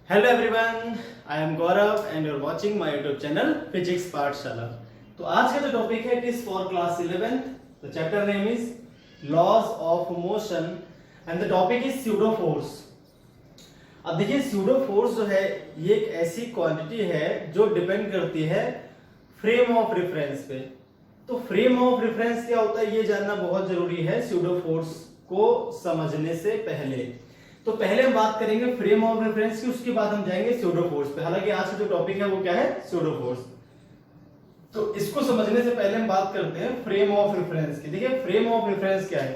Hello everyone, I am Gaurav and you are watching my YouTube channel physics Pathshala. तो आज का जो टॉपिक है it is for class 11th। The chapter name is laws of motion and the topic is pseudo force. अब देखिए, pseudo force जो है ये एक ऐसी क्वांटिटी है जो डिपेंड करती है फ्रेम ऑफ रेफरेंस पे। तो फ्रेम ऑफ रेफरेंस क्या होता है ये जानना बहुत जरूरी है स्यूडो फोर्स को समझने से पहले। तो पहले हम बात करेंगे फ्रेम ऑफ रेफरेंस की, उसके बाद हम जाएंगे स्यूडो फोर्स पे। हालांकि आज का जो टॉपिक है वो क्या है, स्यूडो फोर्स। तो इसको समझने से पहले हम बात करते हैं फ्रेम ऑफ रेफरेंस की। देखिए, फ्रेम ऑफ रेफरेंस क्या है?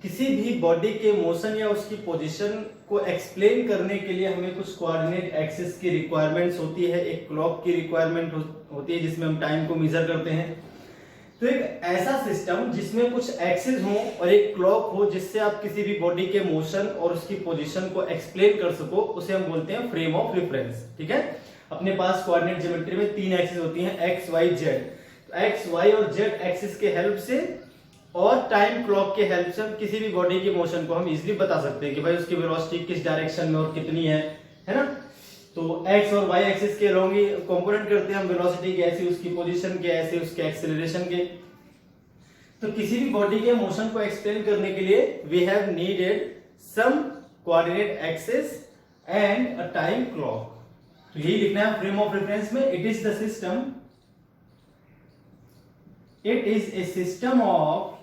किसी भी बॉडी के मोशन या उसकी पोजीशन को एक्सप्लेन करने के लिए हमें कुछ कोऑर्डिनेट एक्सिस की रिक्वायरमेंट्स होती है, एक क्लॉक की रिक्वायरमेंट होती है जिसमें हम टाइम को मेजर करते हैं। तो एक ऐसा सिस्टम जिसमें कुछ एक्सिस हो और एक क्लॉक हो जिससे आप किसी भी बॉडी के मोशन और उसकी पोजीशन को एक्सप्लेन कर सको, उसे हम बोलते हैं फ्रेम ऑफ रेफरेंस। ठीक है, अपने पास कोऑर्डिनेट ज्योमेट्री में तीन एक्सिस होती हैं, एक्स वाई जेड। तो एक्स वाई और जेड एक्सिस के हेल्प से और टाइम क्लॉक के हेल्प से हम किसी भी बॉडी के मोशन को हम इजीली बता सकते हैं कि भाई उसकी वेलोसिटी किस डायरेक्शन में और कितनी है ना। तो x और y एक्सिस के अलोंग ही कंपोनेंट करते हैं हम वेलोसिटी के, ऐसे उसकी पोजीशन के, ऐसे उसके एक्सेलरेशन के। तो किसी भी बॉडी के मोशन को एक्सप्लेन करने के लिए we have needed some coordinate axis and a time clock. तो यही लिखना है फ्रेम ऑफ रेफरेंस में। It is the system, it is a system of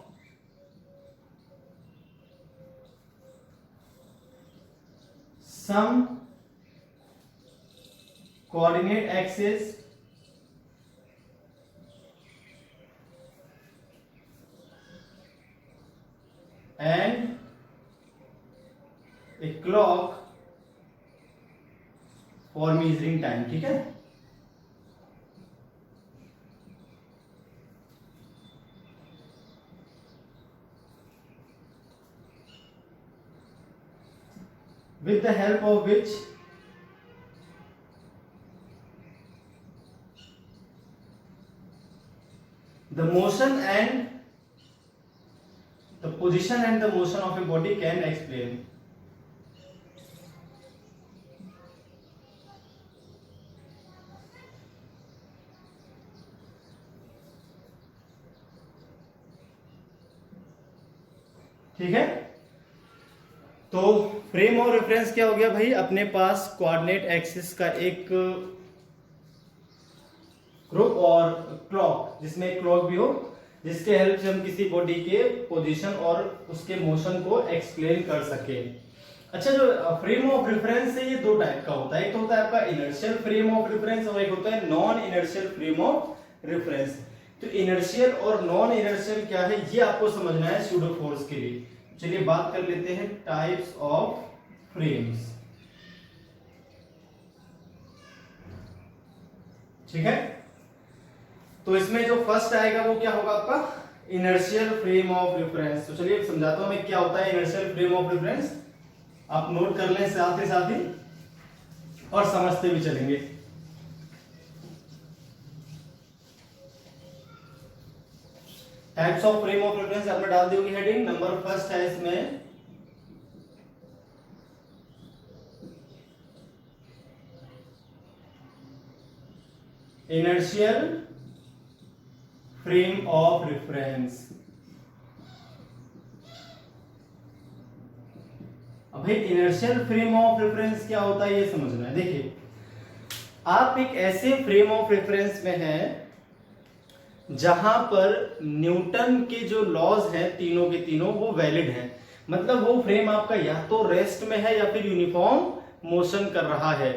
some coordinate axis and a clock for measuring time। ठीक है, with the help of which the motion and the position and the motion of a body can explain। ठीक है, तो frame और reference क्या हो गया भाई? अपने पास कोऑर्डिनेट एक्सिस का एक ग्रुप और क्लॉक, जिसमें एक क्लॉक भी हो जिसके हेल्प से हम किसी बॉडी के पोजीशन और उसके मोशन को एक्सप्लेन कर सके। अच्छा, जो फ्रेम ऑफ रेफरेंस है ये दो टाइप का होता है। एक तो होता है आपका इनर्शियल फ्रेम ऑफ रेफरेंस और एक होता है non inertial frame of reference. तो इनर्शियल और नॉन इनर्शियल क्या है ये आपको समझना है स्यूडो फोर्स के लिए। चलिए बात कर लेते हैं टाइप्स ऑफ फ्रेम्स। ठीक है, तो इसमें जो फर्स्ट आएगा वो क्या होगा आपका? Inertial frame of reference. तो चलिए समझाता हूं मैं क्या होता है इनर्शियल फ्रेम ऑफ रेफरेंस। आप नोट कर लें साथ ही और समझते भी चलेंगे। Types of frame of reference आपने डाल दी होगी हेडिंग। नंबर फर्स्ट है इसमें इनर्शियल फ्रेम ऑफ रेफरेंस। अब भाई इनर्शियल फ्रेम ऑफ रेफरेंस क्या होता है ये समझना है। देखिए, आप एक ऐसे फ्रेम ऑफ रेफरेंस में हैं जहां पर न्यूटन के जो लॉज हैं तीनों के तीनों वो वैलिड हैं। मतलब वो फ्रेम आपका या तो रेस्ट में है या फिर यूनिफॉर्म मोशन कर रहा है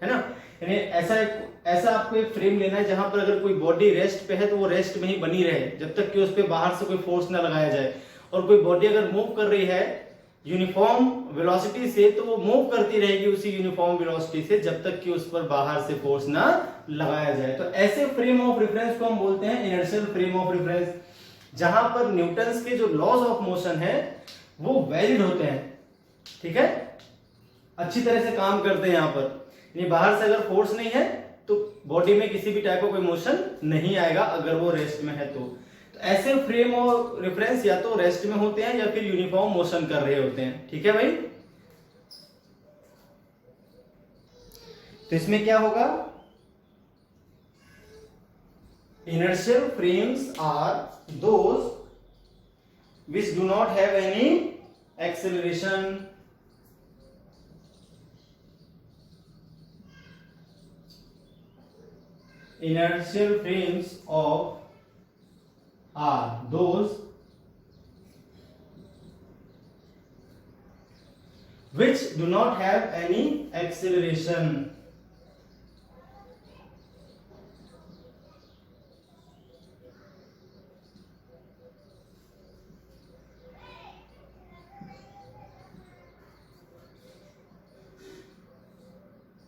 ना। यानी ऐसा आपको एक फ्रेम लेना है जहां पर अगर कोई बॉडी रेस्ट पे है तो वो रेस्ट में ही बनी रहे जब तक कि उस पे बाहर से कोई फोर्स ना लगाया जाए। और कोई बॉडी अगर मूव कर रही है यूनिफॉर्म वेलोसिटी से तो वो मूव करती रहेगी उसी यूनिफॉर्म वेलोसिटी से जब तक कि उस पर बाहर से फोर्स ना लगाया जाए। तो ऐसे फ्रेम ऑफ रेफरेंस को हम बोलते हैं इनर्शियल फ्रेम ऑफ रेफरेंस, जहां पर न्यूटन्स के जो लॉज ऑफ मोशन है वो वैलिड होते हैं। ठीक है, अच्छी तरह से काम करते हैं यहां पर। यानी बाहर से अगर फोर्स नहीं है तो बॉडी में किसी भी टाइप का कोई मोशन नहीं आएगा अगर वो रेस्ट में है तो ऐसे फ्रेम और रेफरेंस या तो रेस्ट में होते हैं या फिर यूनिफॉर्म मोशन कर रहे होते हैं। ठीक है भाई। तो इसमें क्या होगा, inertial frames are those which do not have any acceleration. Inertial frames are those which do not have any acceleration.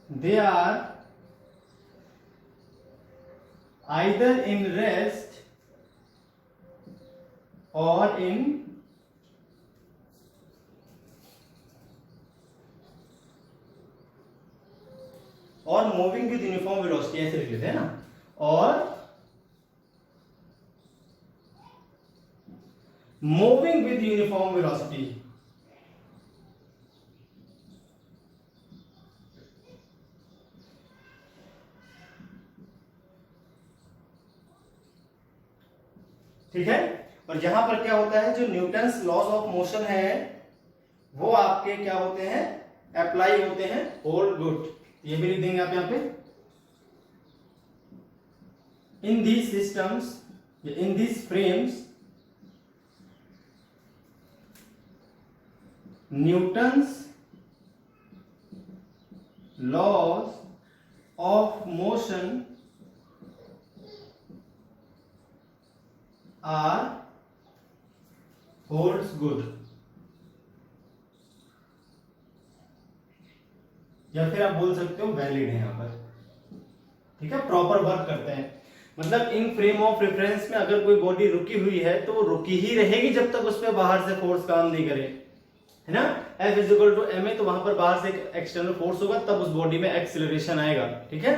They are either in rest or in और मूविंग विद यूनिफॉर्म वेलोसिटी, ऐसे लिख लेते हैं ना, और moving with uniform velocity. ठीक है, और यहां पर क्या होता है, जो न्यूटन्स लॉज ऑफ मोशन है वो आपके क्या होते हैं, अप्लाई होते हैं। होल्ड गुड, ये भी लिख देंगे आप यहां पे। In these systems, in these frames, Newton's laws of motion are holds good, या फिर आप बोल सकते हो वैलिड है यहां पर। ठीक है, प्रॉपर वर्क करते हैं। मतलब इन फ्रेम ऑफ रेफरेंस में अगर कोई बॉडी रुकी हुई है तो वो रुकी ही रहेगी जब तक उस पर बाहर से फोर्स काम नहीं करे, है ना। F इक्वल टू ma, तो वहां पर बाहर से एक एक्सटर्नल फोर्स होगा, तब उस बॉडी में एक्सीलरेशन आएगा। ठीक है,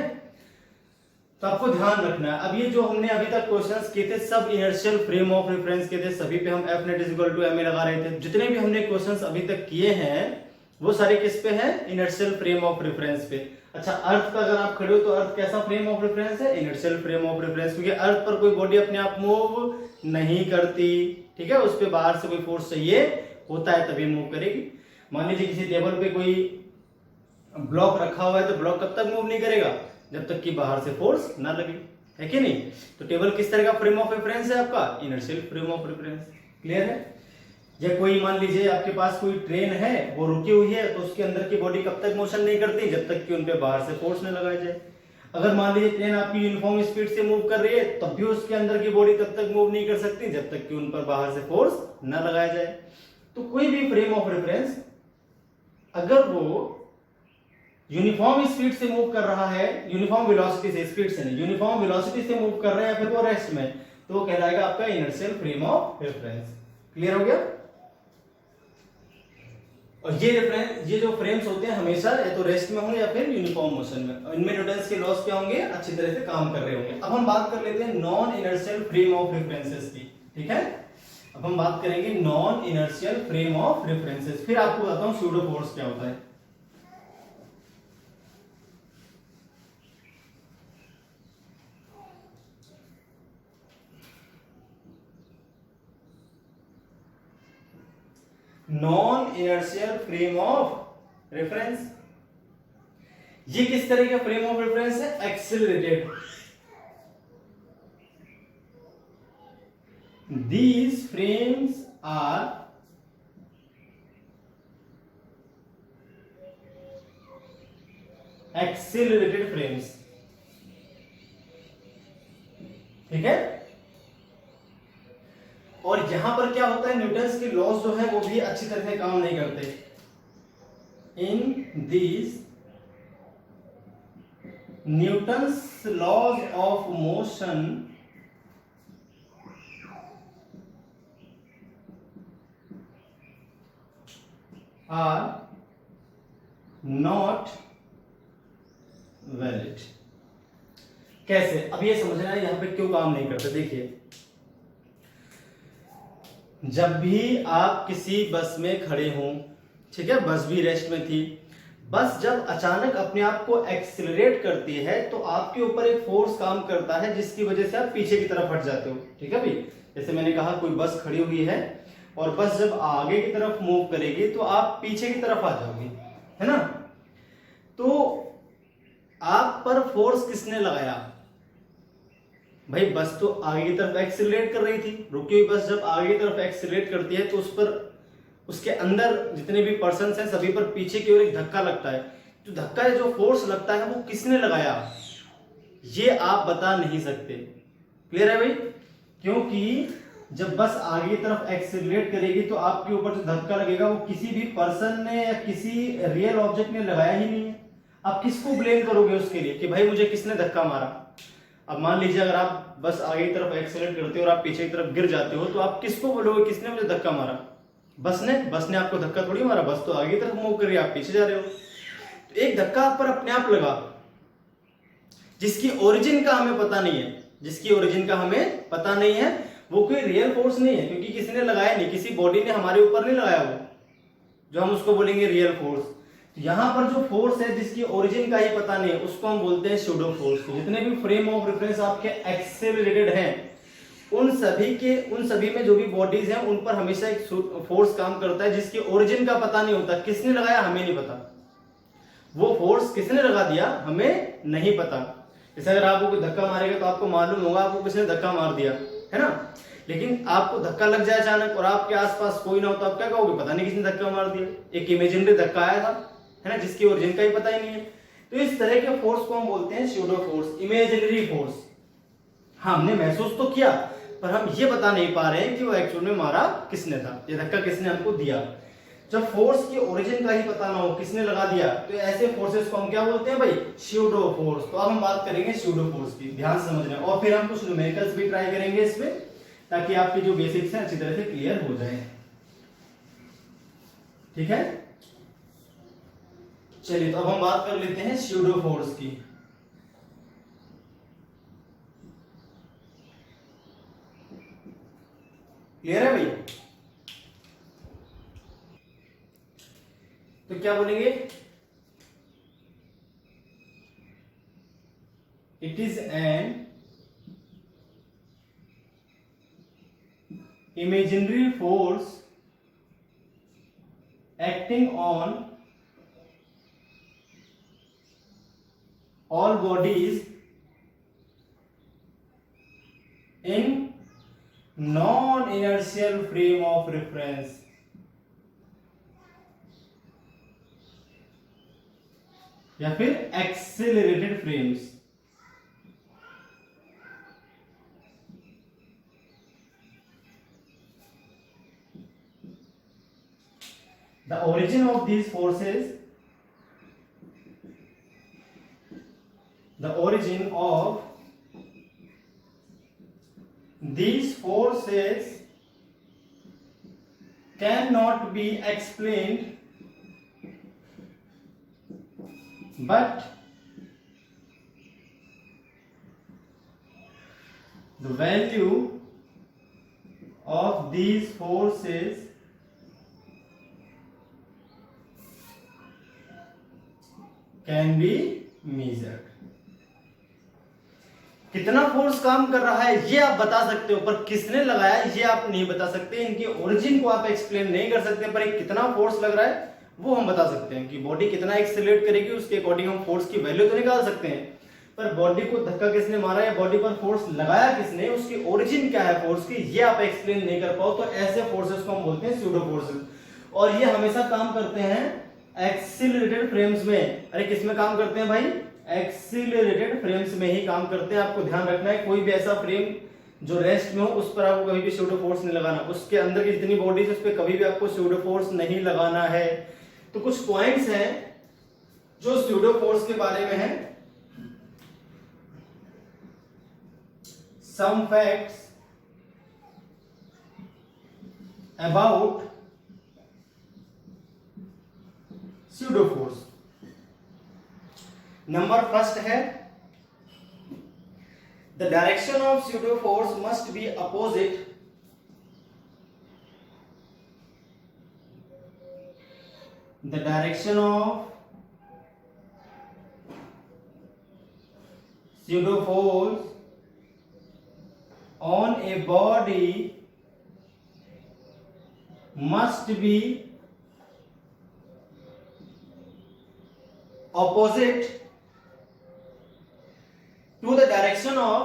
तो आपको ध्यान रखना है। अब ये जो हमने अभी तक क्वेश्चंस किए थे सब इनर्शियल फ्रेम ऑफ रेफरेंस के थे, सभी पे हम F net equal to ma लगा रहे थे। जितने भी हमने क्वेश्चंस अभी तक किए हैं वो सारे किस पे हैं, इनर्शियल फ्रेम ऑफ रेफरेंस पे। अच्छा, अर्थ का अगर आप खड़े हो तो अर्थ कैसा फ्रेम ऑफ रेफरेंस है, इनर्शियल फ्रेम ऑफ रेफरेंस, क्योंकि अर्थ पर कोई बॉडी अपने आप मूव नहीं करती। ठीक है, उस पे बाहर से कोई फोर्स चाहिए होता है तभी मूव करेगी। मान लीजिए किसी टेबल पे कोई ब्लॉक रखा हुआ है तो ब्लॉक कब तक मूव नहीं करेगा, जब तक कि बाहर से फोर्स ना लगे, है कि नहीं। तो टेबल किस तरह का फ्रेम ऑफ रेफरेंस है आपका, inertial frame of reference. Clear है। या कोई मान लीजिए आपके पास कोई ट्रेन है, वो रुकी हुई है, तो उसके अंदर की बॉडी कब तक मोशन नहीं करती, जब तक कि उन पे बाहर से फोर्स न लगाया जाए। अगर मान लीजिए ट्रेन आपकी यूनिफॉर्म स्पीड से मूव कर रही है, तब भी उसके अंदर की बॉडी तब तक मूव नहीं कर सकती जब तक कि उन पर बाहर से फोर्स न लगाया जाए। तो कोई भी फ्रेम ऑफ रेफरेंस अगर वो यूनिफॉर्म स्पीड से मूव कर रहा है, यूनिफॉर्म वेलोसिटी से, स्पीड से नहीं, यूनिफॉर्म वेलोसिटी से मूव कर रहा है, या फिर वो रेस्ट में, तो वो कहलाएगा आपका inertial frame of reference. Clear हो गया। और ये जो फ्रेम्स होते हैं हमेशा या तो रेस्ट में होंगे या फिर यूनिफॉर्म मोशन में, इनमें न्यूटन्स के लॉज क्या होंगे, अच्छी तरह से काम कर रहे होंगे। अब हम बात कर लेते हैं non inertial frame of references की। ठीक है, अब हम बात करेंगे non inertial frame of references. फिर आपको बताता हूं स्यूडो फोर्स क्या होता है। Non inertial frame of reference, ये किस तरह का फ्रेम ऑफ रेफरेंस है, accelerated. These frames are accelerated frames. ठीक है, और यहां पर क्या होता है, न्यूटन्स के लॉज जो है वो भी अच्छी तरह से काम नहीं करते। In these Newton's laws of motion are not valid. कैसे, अब ये समझना है यहां पे क्यों काम नहीं करते। देखिए, जब भी आप किसी बस में खड़े हों, ठीक है, बस भी रेस्ट में थी, बस जब अचानक अपने आप को एक्सिलरेट करती है तो आपके ऊपर एक फोर्स काम करता है जिसकी वजह से आप पीछे की तरफ हट जाते हो। ठीक है भाई, जैसे मैंने कहा कोई बस खड़ी हुई है और बस जब आगे की तरफ मूव करेगी तो आप पीछे की तरफ आ जाओगे, है ना। तो आप पर फोर्स किसने लगाया भाई? बस तो आगे की तरफ एक्सिलरेट कर रही थी, रुकी हुई बस जब आगे की तरफ एक्सिलरेट करती है तो उस पर, उसके अंदर जितने भी पर्सन हैं सभी पर पीछे की ओर एक धक्का लगता है। जो धक्का है, जो फोर्स लगता है, वो किसने लगाया ये आप बता नहीं सकते। क्लियर है भाई? क्योंकि जब बस आगे की तरफ एक्सिलरेट करेगी तो आपके ऊपर जो धक्का लगेगा वो किसी भी पर्सन ने या किसी रियल ऑब्जेक्ट ने लगाया ही नहीं है। आप किसको ब्लेम करोगे उसके लिए कि भाई मुझे किसने धक्का मारा? अब मान लीजिए अगर आप बस आगे की तरफ एक्सीलेट करते हो और आप पीछे की तरफ गिर जाते हो तो आप किसको बोलोगे किसने मुझे धक्का मारा? बस ने आपको धक्का थोड़ी मारा, बस तो आगे की तरफ मूव कर रही है, आप पीछे जा रहे हो। तो एक धक्का आप पर अपने आप लगा जिसकी ओरिजिन का हमें पता नहीं है, जिसकी ओरिजिन का हमें पता नहीं है, वो कोई रियल फोर्स नहीं है क्योंकि किसी ने लगाया नहीं, किसी बॉडी ने हमारे ऊपर नहीं लगाया वो जो हम उसको बोलेंगे रियल फोर्स। यहां पर जो फोर्स है जिसकी ओरिजिन का ही पता नहीं है उसको हम बोलते हैं स्यूडो फोर्स। जितने भी फ्रेम ऑफ रेफरेंस आपके एक्सेलरेटेड हैं उन सभी में जो भी बॉडीज हैं उन पर हमेशा एक फोर्स काम करता है जिसकी ओरिजिन का पता नहीं होता। किसने लगाया हमें नहीं पता, वो फोर्स किसने लगा दिया हमें नहीं पता। जैसे अगर आपको कोई धक्का मारेगा तो आपको मालूम होगा आपको किसने धक्का मार दिया, है ना। लेकिन आपको धक्का लग जाए अचानक और आपके आसपास कोई ना हो तो आप क्या कहोगे? पता नहीं किसने धक्का मार दिया, एक इमेजिनरी धक्का आया था, है ना, जिसकी ओरिजिन का ही पता ही नहीं है। तो इस तरह के फोर्स को हम बोलते हैं स्यूडो फोर्स, इमेजिनरी फोर्स। हाँ, हमने महसूस तो किया पर हम ये बता नहीं पा रहे हैं कि वो एक्चुअल में मारा किसने था, ये धक्का किसने हमको दिया। जब फोर्स की ओरिजिन का ही पता ना हो किसने लगा दिया तो ऐसे फोर्सेस को हम क्या बोलते हैं भाई? Pseudo force. तो अब हम बात करेंगे स्यूडो फोर्स की, ध्यान से समझना, और फिर हम कुछ न्यूमेरिकल्स भी ट्राई करेंगे इसमें ताकि आपकी जो बेसिक्स हैं अच्छी तरह से क्लियर हो जाए। ठीक है, चलिए तो अब हम बात कर लेते हैं स्यूडो फोर्स की। क्लियर है भाई? तो क्या बोलेंगे? It is an imaginary force acting on all bodies in non-inertial frame of reference या फिर accelerated frames. The origin of these forces, the origin of these forces cannot be explained, but the value of these forces can be measured। कितना force काम कर रहा है ये आप बता सकते हो पर किसने लगाया ये आप नहीं बता सकते। इनकी ओरिजिन को आप एक्सप्लेन नहीं कर सकते पर एक कितना फोर्स लग रहा है वो हम बता सकते हैं कि बॉडी कितना एक्सेलरेट करेगी उसके अकॉर्डिंग हम फोर्स की वैल्यू तो निकाल सकते हैं। पर बॉडी को धक्का किसने मारा या बॉडी पर फोर्स लगाया किसने, उसकी ओरिजिन क्या है फोर्स की, ये आप एक्सप्लेन नहीं कर पाओ तो ऐसे फोर्सेस को हम बोलते हैं स्यूडो फोर्सेस। और ये हमेशा काम करते हैं एक्सिलरेटेड फ्रेम्स में। अरे किस में काम करते हैं भाई? एक्सिलरेटेड फ्रेम्स में ही काम करते हैं। आपको ध्यान रखना है कोई भी ऐसा फ्रेम जो रेस्ट में हो उस पर आपको कभी भी स्यूडो फोर्स नहीं लगाना। उसके अंदर की जितनी बॉडीज उस पर कभी भी आपको स्यूडो फोर्स नहीं लगाना है। तो कुछ पॉइंट्स हैं जो स्यूडो फोर्स के बारे में है। Some facts about pseudo force. Number first है the direction of pseudo force must be opposite the direction of pseudo force on a body must be opposite to the direction of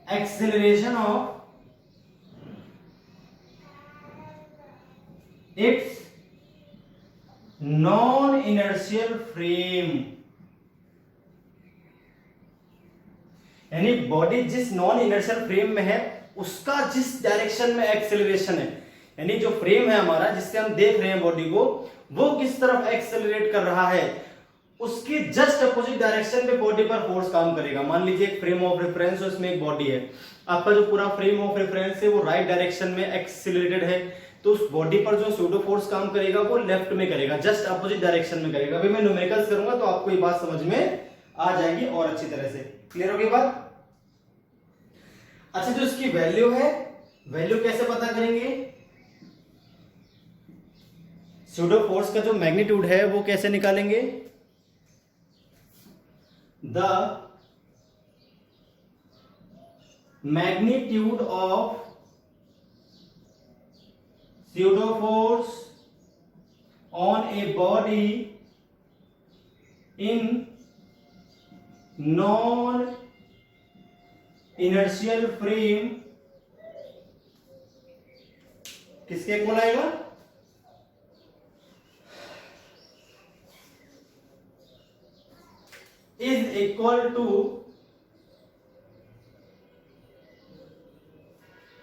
acceleration of its non-inertial frame। यानी body जिस non inertial frame में है उसका जिस direction में acceleration है, यानी जो फ्रेम है हमारा जिससे हम देख रहे हैं बॉडी को, वो किस तरफ एक्सेलरेट कर रहा है, उसकी जस्ट अपोजिट डायरेक्शन में बॉडी पर फोर्स काम करेगा। मान लीजिए एक फ्रेम ऑफ रेफरेंस है, उसमें एक बॉडी है, आपका जो पूरा फ्रेम ऑफ रेफरेंस है वो राइट डायरेक्शन में एक्सेलरेटेड है, तो उस बॉडी पर जो सूडो फोर्स काम करेगा वो लेफ्ट में करेगा, जस्ट अपोजिट डायरेक्शन में करेगा। अभी मैं न्यूमेरिकल्स करूंगा तो आपको ये बात समझ में आ जाएगी और अच्छी तरह से। क्लियर होगी बात? अच्छा, जो इसकी वैल्यू है, वैल्यू कैसे पता करेंगे? सूडो फोर्स का जो मैग्नीट्यूड है वो कैसे निकालेंगे? The magnitude of pseudo force on a body in non inertial frame किसके इक्वल आएगा? is equal to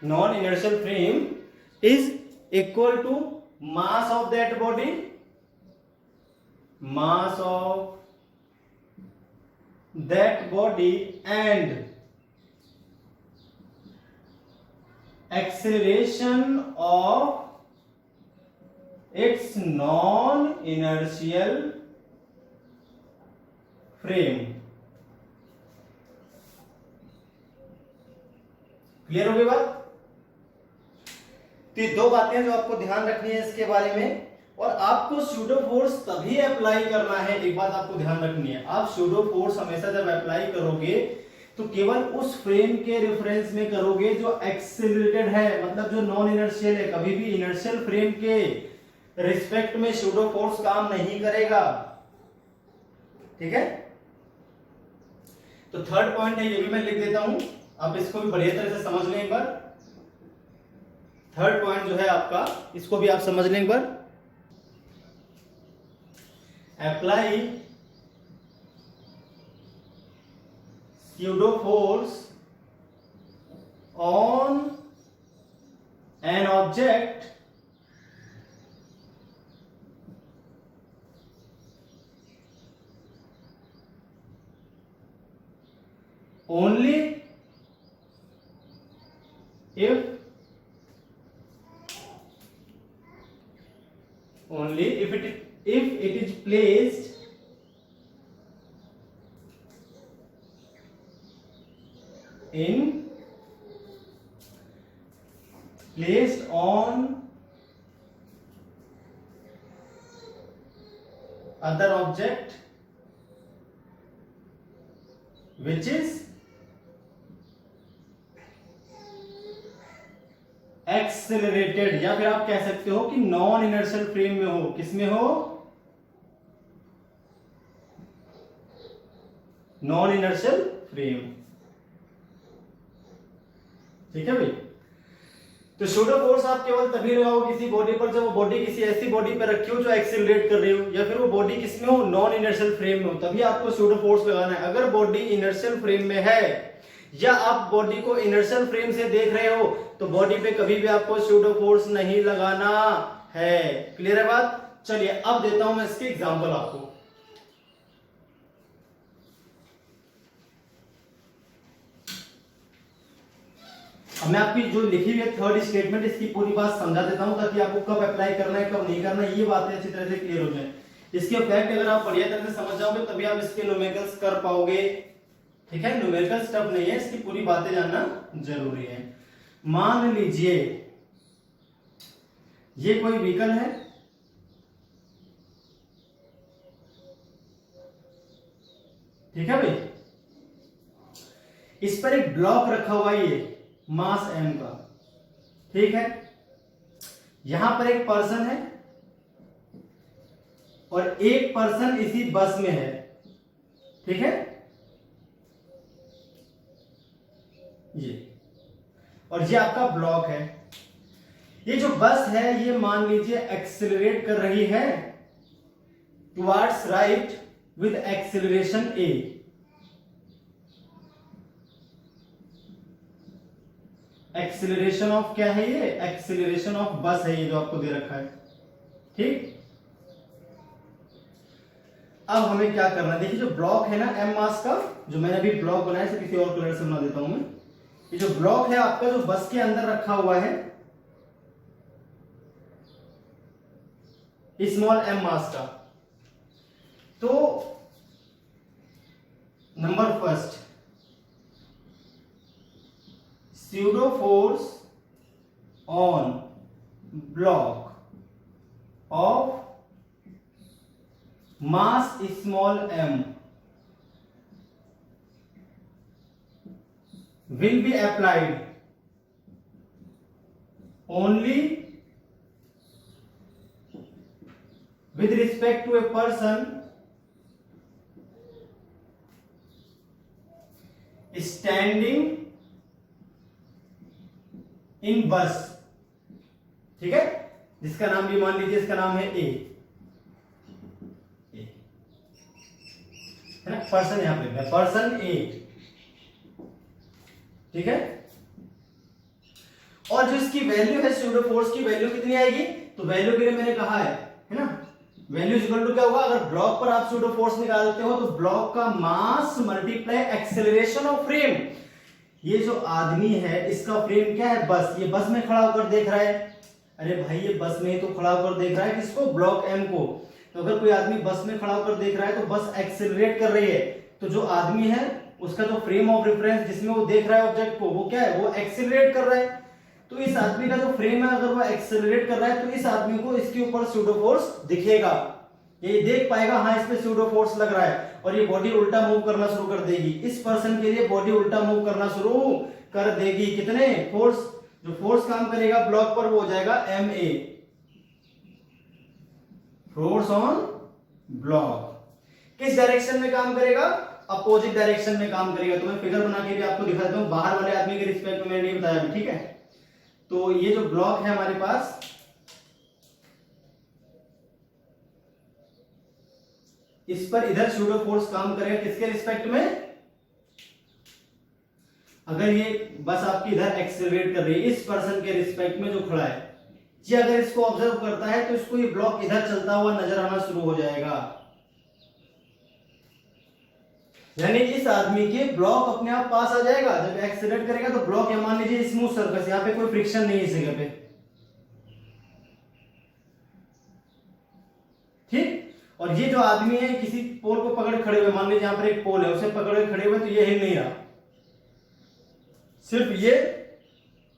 non inertial frame is equal to mass of that body, mass of that body and acceleration of its non inertial frame। Clear हो गई बात? तो ये दो बातें जो आपको ध्यान रखनी है इसके बारे में, और आपको सूडो फोर्स तभी अप्लाई करना है। एक बात आपको ध्यान रखनी है, आप सूडो फोर्स हमेशा जब अप्लाई करोगे तो केवल उस फ्रेम के रेफरेंस में करोगे जो एक्सेलरेटेड है, मतलब जो नॉन इनर्शियल है। कभी भी इनर्शियल फ्रेम के रिस्पेक्ट में सूडो फोर्स काम नहीं करेगा। ठीक है, तो थर्ड पॉइंट है, ये भी मैं लिख देता हूं, आप इसको भी बढ़िया तरह से समझ लें एक बार। थर्ड पॉइंट जो है आपका, इसको भी आप समझ लें एक बार। Apply pseudo force on an object only if it is placed on other object which is accelerated, या फिर आप कह सकते हो कि नॉन इनर्शियल फ्रेम में हो। किसमें हो? Non inertial frame. ठीक है भाई, तो सूडो फोर्स आप केवल तभी लगाओ किसी बॉडी पर जब वो बॉडी किसी ऐसी बॉडी पर रखी हो जो एक्सेलरेट कर रही हो, या फिर वो बॉडी किसमें हो? नॉन इनर्शियल फ्रेम में हो, तभी आपको सूडो फोर्स लगाना है। अगर बॉडी इनर्शियल फ्रेम में है या आप बॉडी को इनर्शियल फ्रेम से देख रहे हो तो बॉडी पे कभी भी आपको सूडो फोर्स नहीं लगाना है। क्लियर है बात? चलिए अब देता हूं मैं इसके एग्जांपल आपको। अब मैं आपकी जो लिखी हुई है थर्ड स्टेटमेंट, इसकी पूरी बात समझा देता हूं ताकि आपको कब अप्लाई करना है कब नहीं करना है ये बातें अच्छी तरह से क्लियर हो जाए। इसके फैक्ट अगर आप बढ़िया तरह से समझ जाओगे तभी आप इसके न्यूमेरिकल्स कर पाओगे। ठीक है, न्यूमेरिकल स्टफ नहीं है, इसकी पूरी बातें जानना जरूरी है। मान लीजिए ये कोई व्हीकल है, ठीक है भाई, इस पर एक ब्लॉक रखा हुआ है, ये मास m का, ठीक है। यहां पर एक पर्सन है और एक पर्सन इसी बस में है, ठीक है, ये, और ये आपका ब्लॉक है। ये जो बस है ये मान लीजिए एक्सेलरेट कर रही है towards right with acceleration a। Acceleration of क्या है, ये एक्सेलरेशन ऑफ बस है, ये जो आपको दे रखा है, ठीक। अब हमें क्या करना है, देखिए जो ब्लॉक है ना m मास का, जो मैंने अभी ब्लॉक बनाया, इसे किसी और कलर से बना देता हूं मैं। ये जो ब्लॉक है आपका, जो बस के अंदर रखा हुआ है, स्मॉल m मास का, तो number first, pseudo force on block of mass small m will be applied only with respect to a person standing इन बस, ठीक है, जिसका नाम भी मान लीजिए, इसका नाम है ए, है ना, पर्सन यहां पे पर्सन ए, ठीक है। और जो इसकी वैल्यू है स्यूडो फोर्स की वैल्यू कितनी आएगी, तो वैल्यू के लिए मैंने कहा है ना, वैल्यू इक्वल टू क्या होगा, अगर ब्लॉक पर आप स्यूडो फोर्स निकालते हो तो ब्लॉक का मास मल्टीप्लाई एक्सेलरेशन ऑफ फ्रेम। ये जो आदमी है इसका फ्रेम क्या है, बस, ये बस में खड़ा होकर देख रहा है, अरे भाई ये बस में ही तो खड़ा होकर देख रहा है, किसको, ब्लॉक एम को। तो अगर कोई आदमी बस में खड़ा होकर देख रहा है तो बस एक्सेलरेट कर रही है, तो जो आदमी है उसका जो फ्रेम ऑफ रेफरेंस जिसमें वो देख रहा है ऑब्जेक्ट को, वो क्या है, वो एक्सेलरेट कर रहा है। तो इस आदमी का जो फ्रेम है अगर वो एक्सेलरेट कर रहा है तो इस आदमी को इसके ऊपर स्यूडो फोर्स दिखेगा, ये देख पाएगा, हाँ इस पे स्यूडो फोर्स लग रहा है, और ये बॉडी उल्टा मूव करना शुरू कर देगी। इस पर्सन के लिए बॉडी उल्टा मूव करना शुरू कर देगी, कितने फोर्स, जो फोर्स काम करेगा ब्लॉक पर वो हो जाएगा MA, फोर्स ऑन ब्लॉक। किस डायरेक्शन में काम करेगा, अपोजिट डायरेक्शन में काम करेगा। तो मैं फिगर बना के भी आपको दिखा देता हूं, बाहर वाले आदमी के रिस्पेक्ट में मैंने नहीं बताया, ठीक है। तो ये जो ब्लॉक है हमारे पास, इस पर इधर स्यूडो फोर्स काम करेगा, किसके रिस्पेक्ट में, अगर ये बस आपकी इधर एक्सेलरेट कर रही है इस पर्सन के रिस्पेक्ट में जो खड़ा है, ये अगर इसको ऑब्जर्व करता है तो इसको ये ब्लॉक इधर चलता हुआ नजर आना शुरू हो जाएगा, यानी इस आदमी के ब्लॉक अपने आप पास आ जाएगा। जब एक्सेलरेट करेगा तो ब्लॉक, यहां मान लीजिए स्मूथ सरफेस, यहां पे कोई फ्रिक्शन नहीं है इस जगह पे, ठीक। और ये जो आदमी है किसी पोल को पकड़ खड़े हुए, मान लीजिए यहां पर एक पोल है, उसे पकड़ खड़े हुए, तो ये हिल नहीं रहा, सिर्फ ये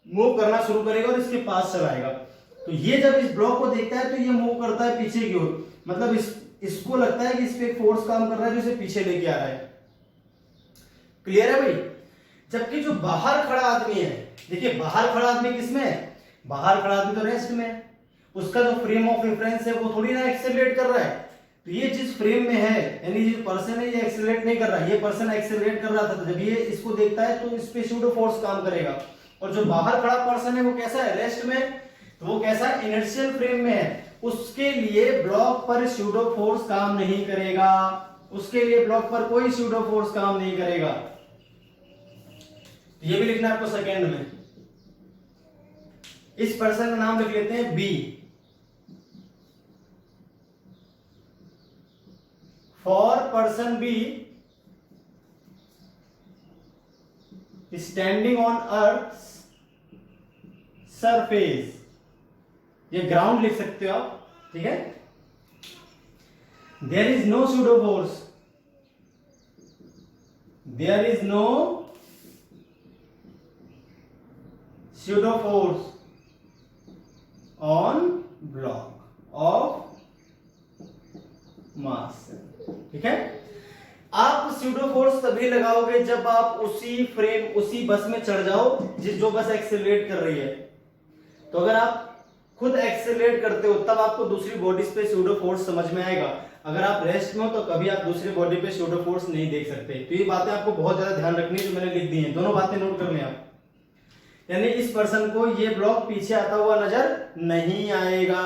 मूव करना शुरू करेगा और इसके पास चलाएगा। तो ये जब इस ब्लॉक को देखता है तो ये मूव करता है पीछे की ओर, मतलब इसको लगता है कि इस पे एक फोर्स काम कर रहा है जो इसे पीछे लेके आ रहा है। क्लियर है भाई। जबकि जो बाहर खड़ा आदमी है, देखिए बाहर खड़ा आदमी किसमें है, बाहर खड़ा आदमी तो रेस्ट में, उसका जो फ्रेम ऑफ रेफरेंस है वो थोड़ी ना एक्सेलरेट कर रहा है। तो ये जिस फ्रेम में है, यानी जो पर्सन है ये एक्सेलरेट नहीं कर रहा है, ये पर्सन एक्सेलरेट कर रहा था, तो जब ये इसको देखता है तो इस पे स्यूडो फोर्स काम करेगा। और जो बाहर खड़ा पर्सन है वो कैसा है, रेस्ट में, तो वो कैसा है, इनर्शियल फ्रेम में है, उसके लिए ब्लॉक पर स्यूडो फोर्स काम नहीं करेगा, उसके लिए ब्लॉक पर कोई स्यूडो फोर्स काम नहीं करेगा। ये भी लिखना है आपको सेकेंड में। इस पर्सन का नाम लिख लेते हैं B. For person B standing on earth surface, ये ग्राउंड लिख सकते हो आप, ठीक है। There is no pseudo force, there is no pseudo force on block of mass. ठीक है, आप स्यूडो फोर्स तभी लगाओगे जब आप उसी बस में चढ़ जाओ जो बस एक्सेलरेट कर रही है। तो अगर आप खुद एक्सेलरेट करते हो तब आपको दूसरी बॉडीज पे स्यूडो फोर्स समझ में आएगा। अगर आप रेस्ट में हो तो कभी आप दूसरी बॉडी पे स्यूडो फोर्स नहीं देख सकते। तो ये बातें आपको बहुत ज्यादा ध्यान रखनी है, जो मैंने लिख दी हैं, दोनों बातें नोट कर लें आप। यानी इस पर्सन को ये ब्लॉक पीछे आता हुआ नजर नहीं आएगा।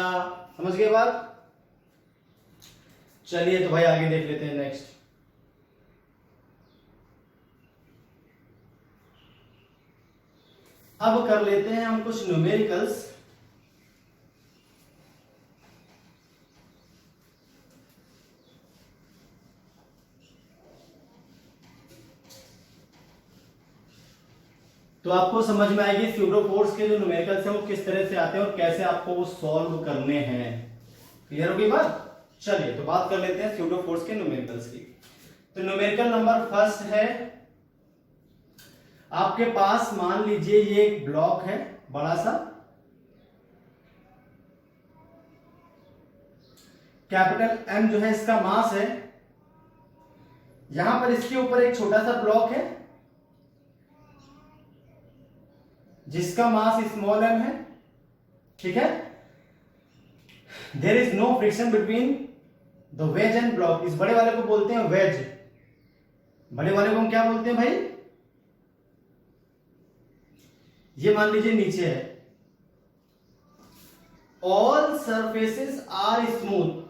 समझ गए बात? चलिए तो भाई आगे देख लेते हैं नेक्स्ट। अब कर लेते हैं हम कुछ न्यूमेरिकल्स। तो आपको समझ में आएगी स्यूडो फोर्स के जो न्यूमेरिकल्स हैं वो किस तरह से आते हैं और कैसे आपको वो सॉल्व करने हैं। क्लियर होगी बात? चलिए तो बात कर लेते हैं स्यूडो फोर्स के न्यूमेरिकल्स की। तो न्यूमेरिकल नंबर फर्स्ट है, आपके पास मान लीजिए ये एक ब्लॉक है बड़ा सा, कैपिटल एम जो है इसका मास है, यहां पर इसके ऊपर एक छोटा सा ब्लॉक है जिसका मास स्मॉल एम है। ठीक है, there is no friction between the wedge and block. इस बड़े वाले को बोलते हैं वेज। बड़े वाले को हम क्या बोलते हैं भाई? ये मान लीजिए नीचे है। ऑल सरफेसेस आर स्मूथ,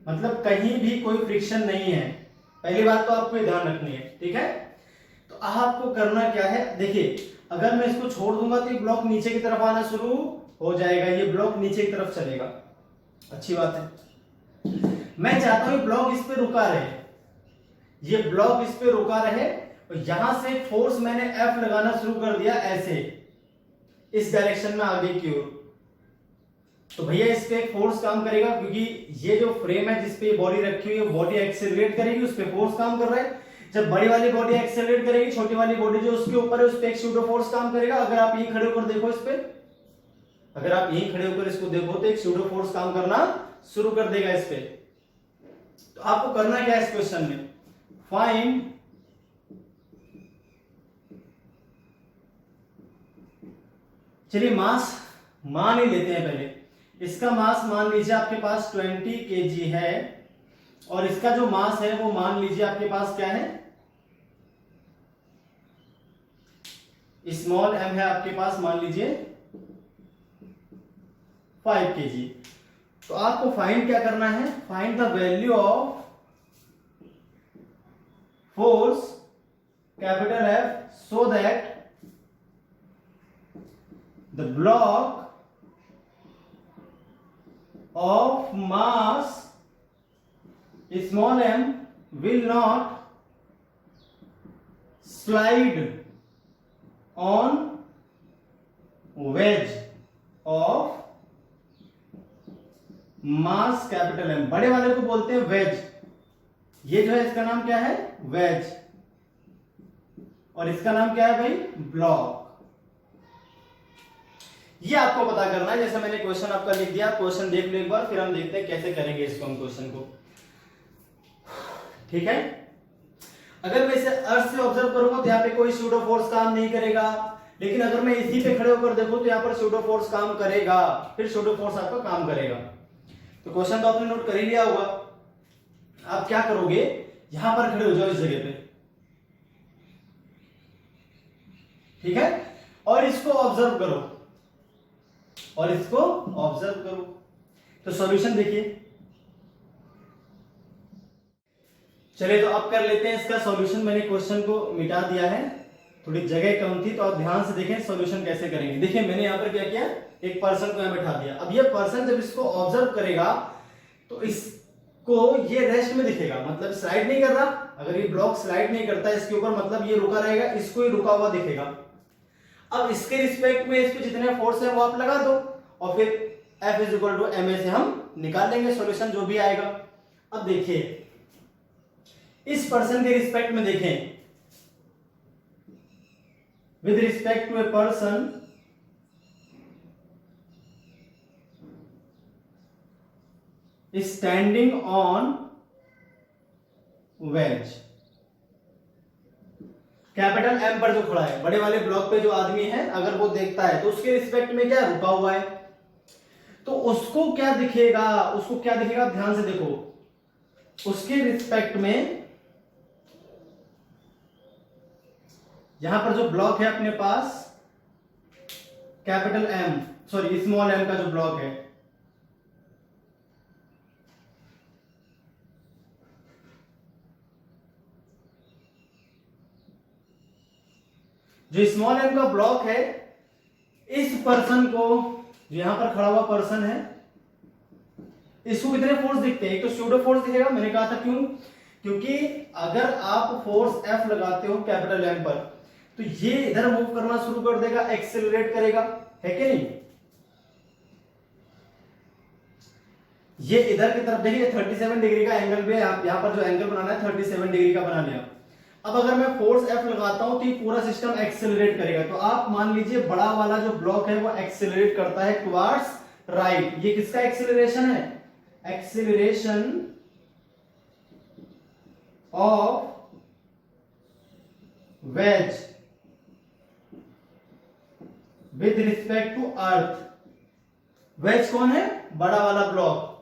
मतलब कहीं भी कोई फ्रिक्शन नहीं है। पहली बात तो आपको ध्यान रखनी है। ठीक है, तो आपको करना क्या है, देखिए अगर मैं इसको छोड़ दूंगा तो ये ब्लॉक नीचे की तरफ आना शुरू हो जाएगा, ये ब्लॉक नीचे की तरफ चलेगा। अच्छी बात है। मैं चाहता हूं ये ब्लॉक इस पे रुका रहे, ये ब्लॉक इस पे रुका रहे, और यहां से फोर्स मैंने एफ लगाना शुरू कर दिया ऐसे इस डायरेक्शन में आगे की ओर। तो भैया इस पे फोर्स काम करेगा, क्योंकि ये जो फ्रेम है जिसपे ये बॉडी रखी हुई है बॉडी एक्सेलरेट करेगी, उस पे फोर्स काम कर रहा है। जब बड़ी वाली बॉडी एक्सेलरेट करेगी, छोटी वाली बॉडी जो उसके ऊपर है उस पे एक स्यूडो फोर्स काम करेगा। अगर आप यहीं खड़े होकर देखो इस पे, अगर आप यहीं खड़े होकर इसको देखो तो एक स्यूडो फोर्स काम करना शुरू कर देगा इस पे। तो आपको करना क्या है इस क्वेश्चन में, फाइंड चलिए मास मान ही लेते हैं पहले। इसका मास मान लीजिए आपके पास 20 kg है, और इसका जो मास है वो मान लीजिए आपके पास क्या है, स्मॉल एम है आपके पास, मान लीजिए 5 kg। तो आपको फाइंड क्या करना है, find the value of force capital F so that the block of mass small m will not slide on wedge of mass capital M। बड़े वाले को बोलते हैं वेज। ये जो है इसका नाम क्या है, वेज, और इसका नाम क्या है भाई, ब्लॉक। ये आपको पता करना है। जैसे मैंने क्वेश्चन आपका लिख दिया, क्वेश्चन देख लो एक बार, फिर हम देखते हैं कैसे करेंगे इसको हम क्वेश्चन को। ठीक है, अगर मैं इसे अर्थ से ऑब्जर्व करूंगा तो यहाँ पे कोई स्यूडो फोर्स काम नहीं करेगा, लेकिन अगर मैं इसी पे खड़े होकर देखूं तो यहाँ पर स्यूडो फोर्स काम करेगा, फिर स्यूडो फोर्स आपका काम करेगा। तो क्वेश्चन तो आपने नोट कर ही लिया होगा। आप क्या करोगे, यहां पर खड़े हो जाओ इस जगह पे, ठीक है, और इसको ऑब्जर्व करो, और इसको ऑब्जर्व करो। तो सॉल्यूशन देखिए, चलिए तो अब कर लेते हैं इसका सॉल्यूशन। मैंने क्वेश्चन को मिटा दिया है, थोड़ी जगह कम थी, तो आप ध्यान से देखें सॉल्यूशन कैसे करेंगे। देखिए मैंने यहां पर क्या किया, एक पर्सन को यहां बैठा दिया। अब ये पर्सन जब इसको ऑब्जर्व करेगा तो इसको ये रेस्ट में दिखेगा, मतलब स्लाइड नहीं कर रहा। अगर ये ब्लॉक स्लाइड नहीं करता इसके ऊपर, मतलब ये रुका रहेगा, इसको ही रुका हुआ दिखेगा। अब इसके रिस्पेक्ट में इस पे जितने फोर्स है वो आप लगा दो, और फिर F is equal to ma से हम निकाल लेंगे सॉल्यूशन जो भी आएगा। अब देखिए इस पर्सन के रिस्पेक्ट में देखें, with respect to a person standing on wedge. Capital M पर जो खड़ा है, बड़े वाले ब्लॉक पे जो आदमी है, अगर वो देखता है तो उसके रिस्पेक्ट में क्या रुका हुआ है, तो उसको क्या दिखेगा, उसको क्या दिखेगा, ध्यान से देखो। उसके रिस्पेक्ट में यहां पर जो ब्लॉक है अपने पास, capital M, sorry small M का जो ब्लॉक है, जो स्मॉल एम का ब्लॉक है, इस पर्सन को, जो यहां पर खड़ा हुआ पर्सन है, इसको कितने फोर्स दिखते हैं? एक तो स्यूडो फोर्स दिखेगा, मैंने कहा था क्यों, क्योंकि अगर आप फोर्स F लगाते हो कैपिटल एम पर, तो ये इधर मूव करना शुरू कर देगा, एक्सेलरेट करेगा, है कि नहीं? ये इधर की तरफ देखिए 37 डिग्री का एंगल भी है, यहां पर जो एंगल बनाना है 37 डिग्री का बना लिया। अब अगर मैं फोर्स F लगाता हूं तो ये पूरा सिस्टम एक्सेलरेट करेगा। तो आप मान लीजिए बड़ा वाला जो ब्लॉक है वो एक्सेलरेट करता है टुवर्ड्स राइट। ये किसका एक्सेलरेशन है? Acceleration of wedge with respect to earth. Wedge कौन है? बड़ा वाला ब्लॉक,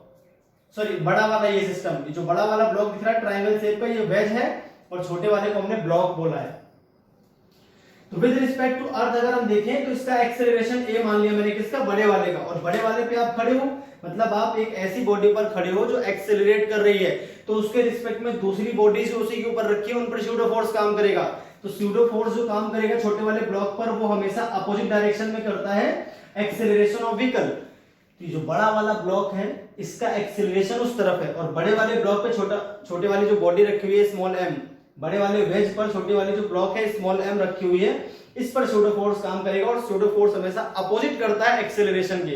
सॉरी बड़ा वाला ये सिस्टम, जो बड़ा वाला ब्लॉक दिख रहा है ट्रायंगल शेप का, ये वेज है, और छोटे वाले को हमने ब्लॉक बोला है। तो विद रिस्पेक्ट टू अर्थ अगर हम देखें तो इसका एक्सेलरेशन ए मान लिया मैंने, किसका? बड़े वाले का। और बड़े वाले पे आप खड़े हो, मतलब आप एक ऐसी बॉडी पर खड़े हो जो एक्सेलरेट कर रही है, तो उसके रिस्पेक्ट में दूसरी बॉडी जो उसी के ऊपर रखी है उन पर स्यूडो फोर्स काम करेगा। तो स्यूडो फोर्स जो काम करेगा छोटे वाले ब्लॉक पर, वो हमेशा अपोजिट डायरेक्शन में करता है एक्सेलरेशन ऑफ व्हीकल। तो जो बड़ा वाला ब्लॉक है इसका एक्सेलरेशन उस तरफ है, और बड़े वाले ब्लॉक पे छोटे वाली जो बॉडी रखी हुई है स्मॉल एम, बड़े वाले वेज पर छोटे वाली जो ब्लॉक है स्मॉल एम रखी हुई है, इस पर स्यूडो फोर्स काम करेगा, और स्यूडो फोर्स हमेशा अपोजिट करता है एक्सेलरेशन के।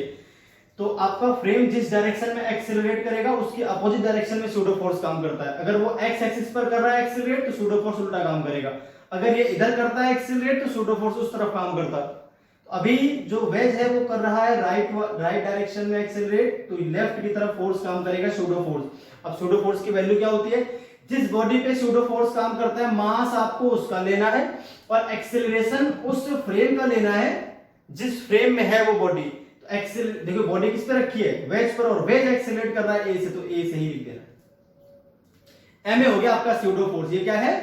तो आपका फ्रेम जिस डायरेक्शन में एक्सेलरेट करेगा उसकी अपोजिट डायरेक्शन में स्यूडो फोर्स काम करता है। अगर वो एक्स एक्सिस पर कर रहा है एक्सेलरेट, तो स्यूडो फोर्स उल्टा काम करेगा। अगर ये इधर करता है एक्सेलरेट, तो स्यूडो फोर्स उस तरफ काम करता है। अभी जो वेज है वो कर रहा है राइट डायरेक्शन में एक्सेलरेट, तो लेफ्ट की तरफ फोर्स काम करेगा स्यूडो फोर्स। अब स्यूडो फोर्स की वैल्यू क्या होती है? जिस बॉडी पे स्यूडो फोर्स काम करता है मास आपको उसका लेना है, और एक्सेलरेशन उस फ्रेम का लेना है जिस फ्रेम में है वो बॉडी। तो एक्सेल देखो बॉडी किस पे रखी है? वेज पर, और वेज एक्सेलरेट कर रहा है ए से, तो ए से ही लिख देना। एम ए हो गया आपका स्यूडो फोर्स। ये क्या है?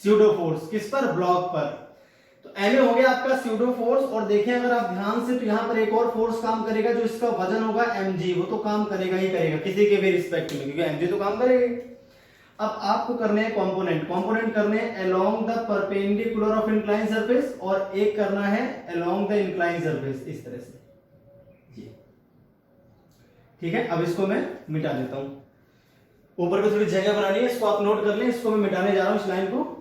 Pseudo force. किस पर? ब्लॉक पर। तो एम हो गया आपका स्यूडो फोर्स। और देखें अगर आप ध्यान से, तो यहां पर एक और फोर्स काम करेगा जो इसका वजन होगा mg, वो तो काम करेगा ही करेगा किसी के भी रिस्पेक्ट में, क्योंकि mg तो काम करेगा। अब आपको करने हैं कंपोनेंट करने हैं along the perpendicular of incline surface, और एक करना है अलोंग द इंक्लाइन सरफेस, इस तरह से। ठीक है, अब इसको मैं मिटा देता हूं। ऊपर पे थोड़ी जगह बनानी है, इसको आप नोट कर लें। इसको मैं मिटाने जा रहा हूं, इस लाइन को।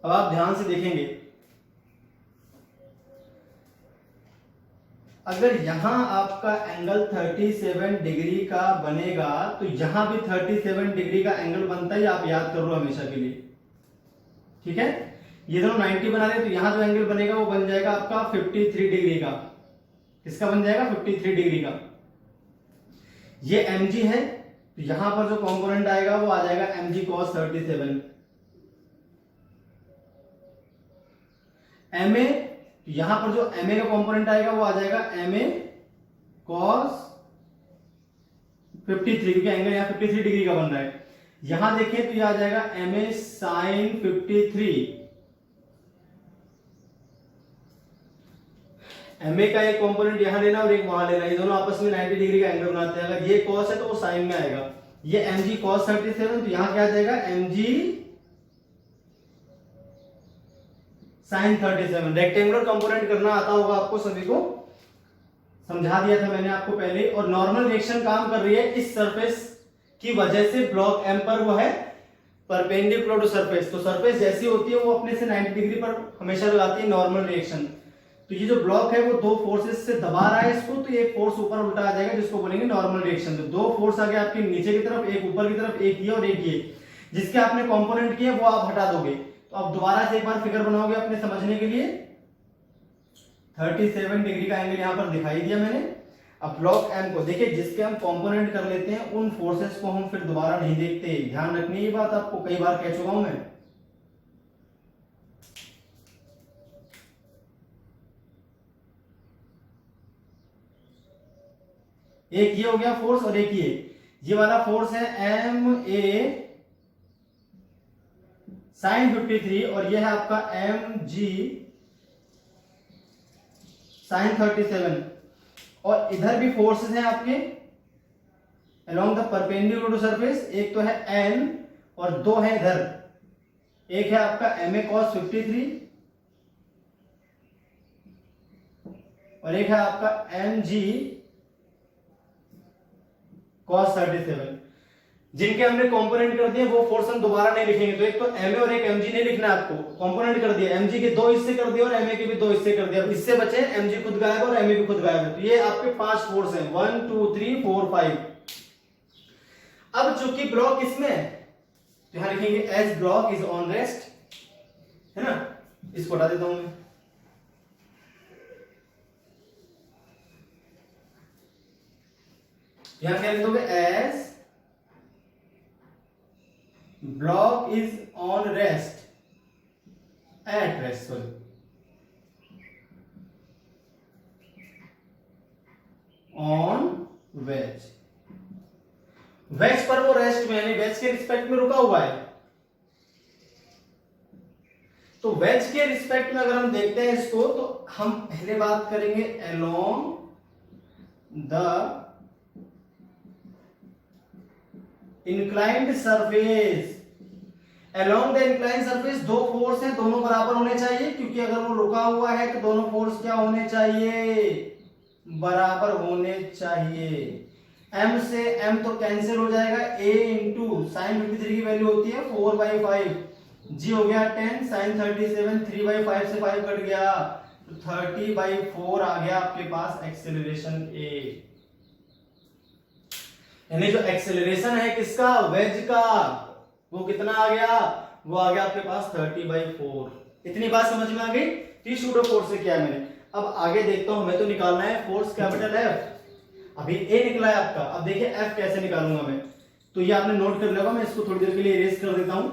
अब आप ध्यान से देखेंगे, अगर यहां आपका एंगल 37 डिग्री का बनेगा, तो यहां भी 37 डिग्री का एंगल बनता है, आप याद कर लो हमेशा के लिए। ठीक है, ये दोनों 90 बना रहे, तो यहां जो एंगल बनेगा वो बन जाएगा आपका 53 डिग्री का। किसका बन जाएगा? 53 डिग्री का। ये mg है, तो यहां पर जो कंपोनेंट आएगा वो आ जाएगा mg cos 37। ma, तो यहां पर जो ma का कंपोनेंट आएगा वो आ जाएगा ma cos 53, क्योंकि एंगल यहां 53 डिग्री का बन रहा है। यहां देखें तो ये आ जाएगा ma sin 53। ma का एक कंपोनेंट यहां लेना और एक वहां लेना, ये दोनों आपस में 90 डिग्री का एंगल बनाते हैं। अगर ये cos है तो वो sin में आएगा। ये mg cos 37, तो यहां क्या आ जाएगा? mg sin 37। रेक्टेंगुलर कंपोनेंट करना आता होगा आपको सभी को, समझा दिया था मैंने आपको पहले। और नॉर्मल रिएक्शन काम कर रही है इस सरफेस की वजह से, ब्लॉक m पर वो है परपेंडिकुलर टू सरफेस। तो सरफेस जैसी होती है वो अपने से 90 डिग्री पर हमेशा लगाती है नॉर्मल रिएक्शन। तो ये जो ब्लॉक है वो दो फोर्सेस से दबा रहा है इसको, तो एक फोर्स ऊपर उल्टा आ जाएगा जिसको बोलेंगे नॉर्मल रिएक्शन। तो दो फोर्स आ गए आपके नीचे की तरफ, एक ऊपर की तरफ, एक ये और एक ये। जिसके आपने कंपोनेंट किए वो आप हटा दोगे। तो अब दोबारा से एक बार फिगर बनाओगे अपने समझने के लिए। 37 डिग्री का एंगल यहाँ पर दिखाई दिया मैंने। अब ब्लॉक एम को देखिए, जिसके हम कंपोनेंट कर लेते हैं उन फोर्सेस को हम फिर दोबारा नहीं देखते, ध्यान रखनी ये बात, आपको कई बार कह चुका हूं मैं। एक ये हो गया फोर्स और एक ये वाला फोर्स है एम ए साइन 53 और ये है आपका एम जी साइन 37 और इधर भी फोर्सेस हैं आपके along the perpendicular to surface, एक तो है एन और दो है इधर, एक है आपका एम ए कॉस 53 और एक है आपका एम जी कॉस 37। जिनके हमने कंपोनेंट कर दिए वो फोर्स हम दोबारा नहीं लिखेंगे, तो एक तो एम ए और एक एम जी नहीं लिखना है आपको, कंपोनेंट कर दिया, एम जी के 2 हिस्से कर दिए और एम ए के भी 2 हिस्से कर दिया। अब इससे बचे एम जी खुद गायब और एम ए भी खुद गायब है, तो ये आपके 5 फोर्स हैं 1 2 3 4 5। अब चूंकि ब्लॉक इसमें है तो यहां लिखेंगे as block is on rest, है ना, इसको हटा देता हूं मैं। यहां क्या लिख दोगे, as block is on rest at rest, sorry on wedge, wedge पर वो रेस्ट में यानी वेज के रिस्पेक्ट में रुका हुआ है। तो वेज के रिस्पेक्ट में अगर हम देखते हैं इसको तो हम पहले बात करेंगे along the inclined surface. Along the inclined surface दो फोर्स हैं, दोनों बराबर होने चाहिए, क्योंकि अगर वो रुका हुआ है तो दोनों फोर्स क्या होने चाहिए, बराबर होने चाहिए। m से m तो कैंसिल हो जाएगा, a इंटू साइन 53 की वैल्यू होती है 4/5, g हो गया 10 साइन 37 3/5 से 5 कट गया तो 30/4 आ गया आपके पास एक्सेलरेशन a। यानी जो एक्सेलरेशन है किसका, वेज का, वो कितना आ गया, वो आ गया आपके पास 30/4। इतनी बात समझ में आ गई। टी सूडो फोर्स से क्या है मैंने। अब आगे देखता हूं, हमें तो निकालना है फोर्स कैपिटल एफ। अभी ए निकला है आपका, अब देखिए एफ कैसे निकालूंगा मैं, तो ये आपने नोट कर लिया, मैं इसको थोड़ी देर के लिए इरेज कर देता हूं।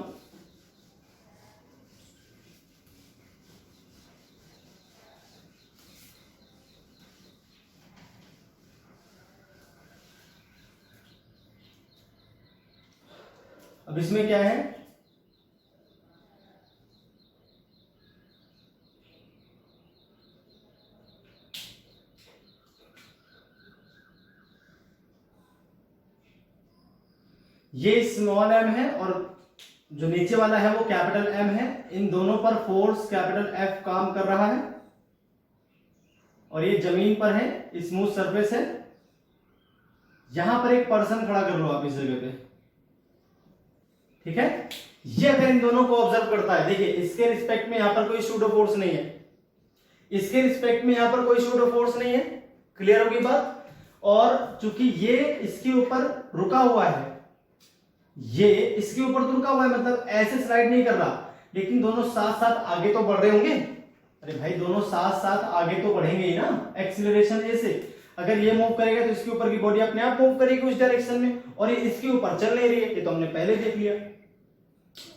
अब इसमें क्या है, ये स्मॉल एम है और जो नीचे वाला है वो कैपिटल एम है। इन दोनों पर फोर्स कैपिटल एफ काम कर रहा है और ये जमीन पर है, स्मूथ सरफेस है। यहां पर एक पर्सन खड़ा कर लो आप इस जगह पे, ठीक है। ये अगर इन दोनों को ऑब्जर्व करता है, देखिए इसके रिस्पेक्ट में यहां पर कोई सूडो फोर्स नहीं है, इसके रिस्पेक्ट में यहां पर कोई सूडो फोर्स नहीं है, क्लियर होगी बात। और चूंकि ये इसके ऊपर रुका हुआ है, ये इसके ऊपर तो रुका हुआ है, मतलब ऐसे स्लाइड नहीं कर रहा, लेकिन दोनों साथ साथ आगे तो बढ़ रहे होंगे। अरे भाई दोनों साथ साथ आगे तो बढ़ेंगे ही ना, एक्सीलरेशन ए से। अगर ये मूव करेगा तो इसके ऊपर की बॉडी अपने आप मूव करेगी उस डायरेक्शन में, और ये इसके ऊपर चल नहीं रही है, ये तो हमने पहले देख लिया।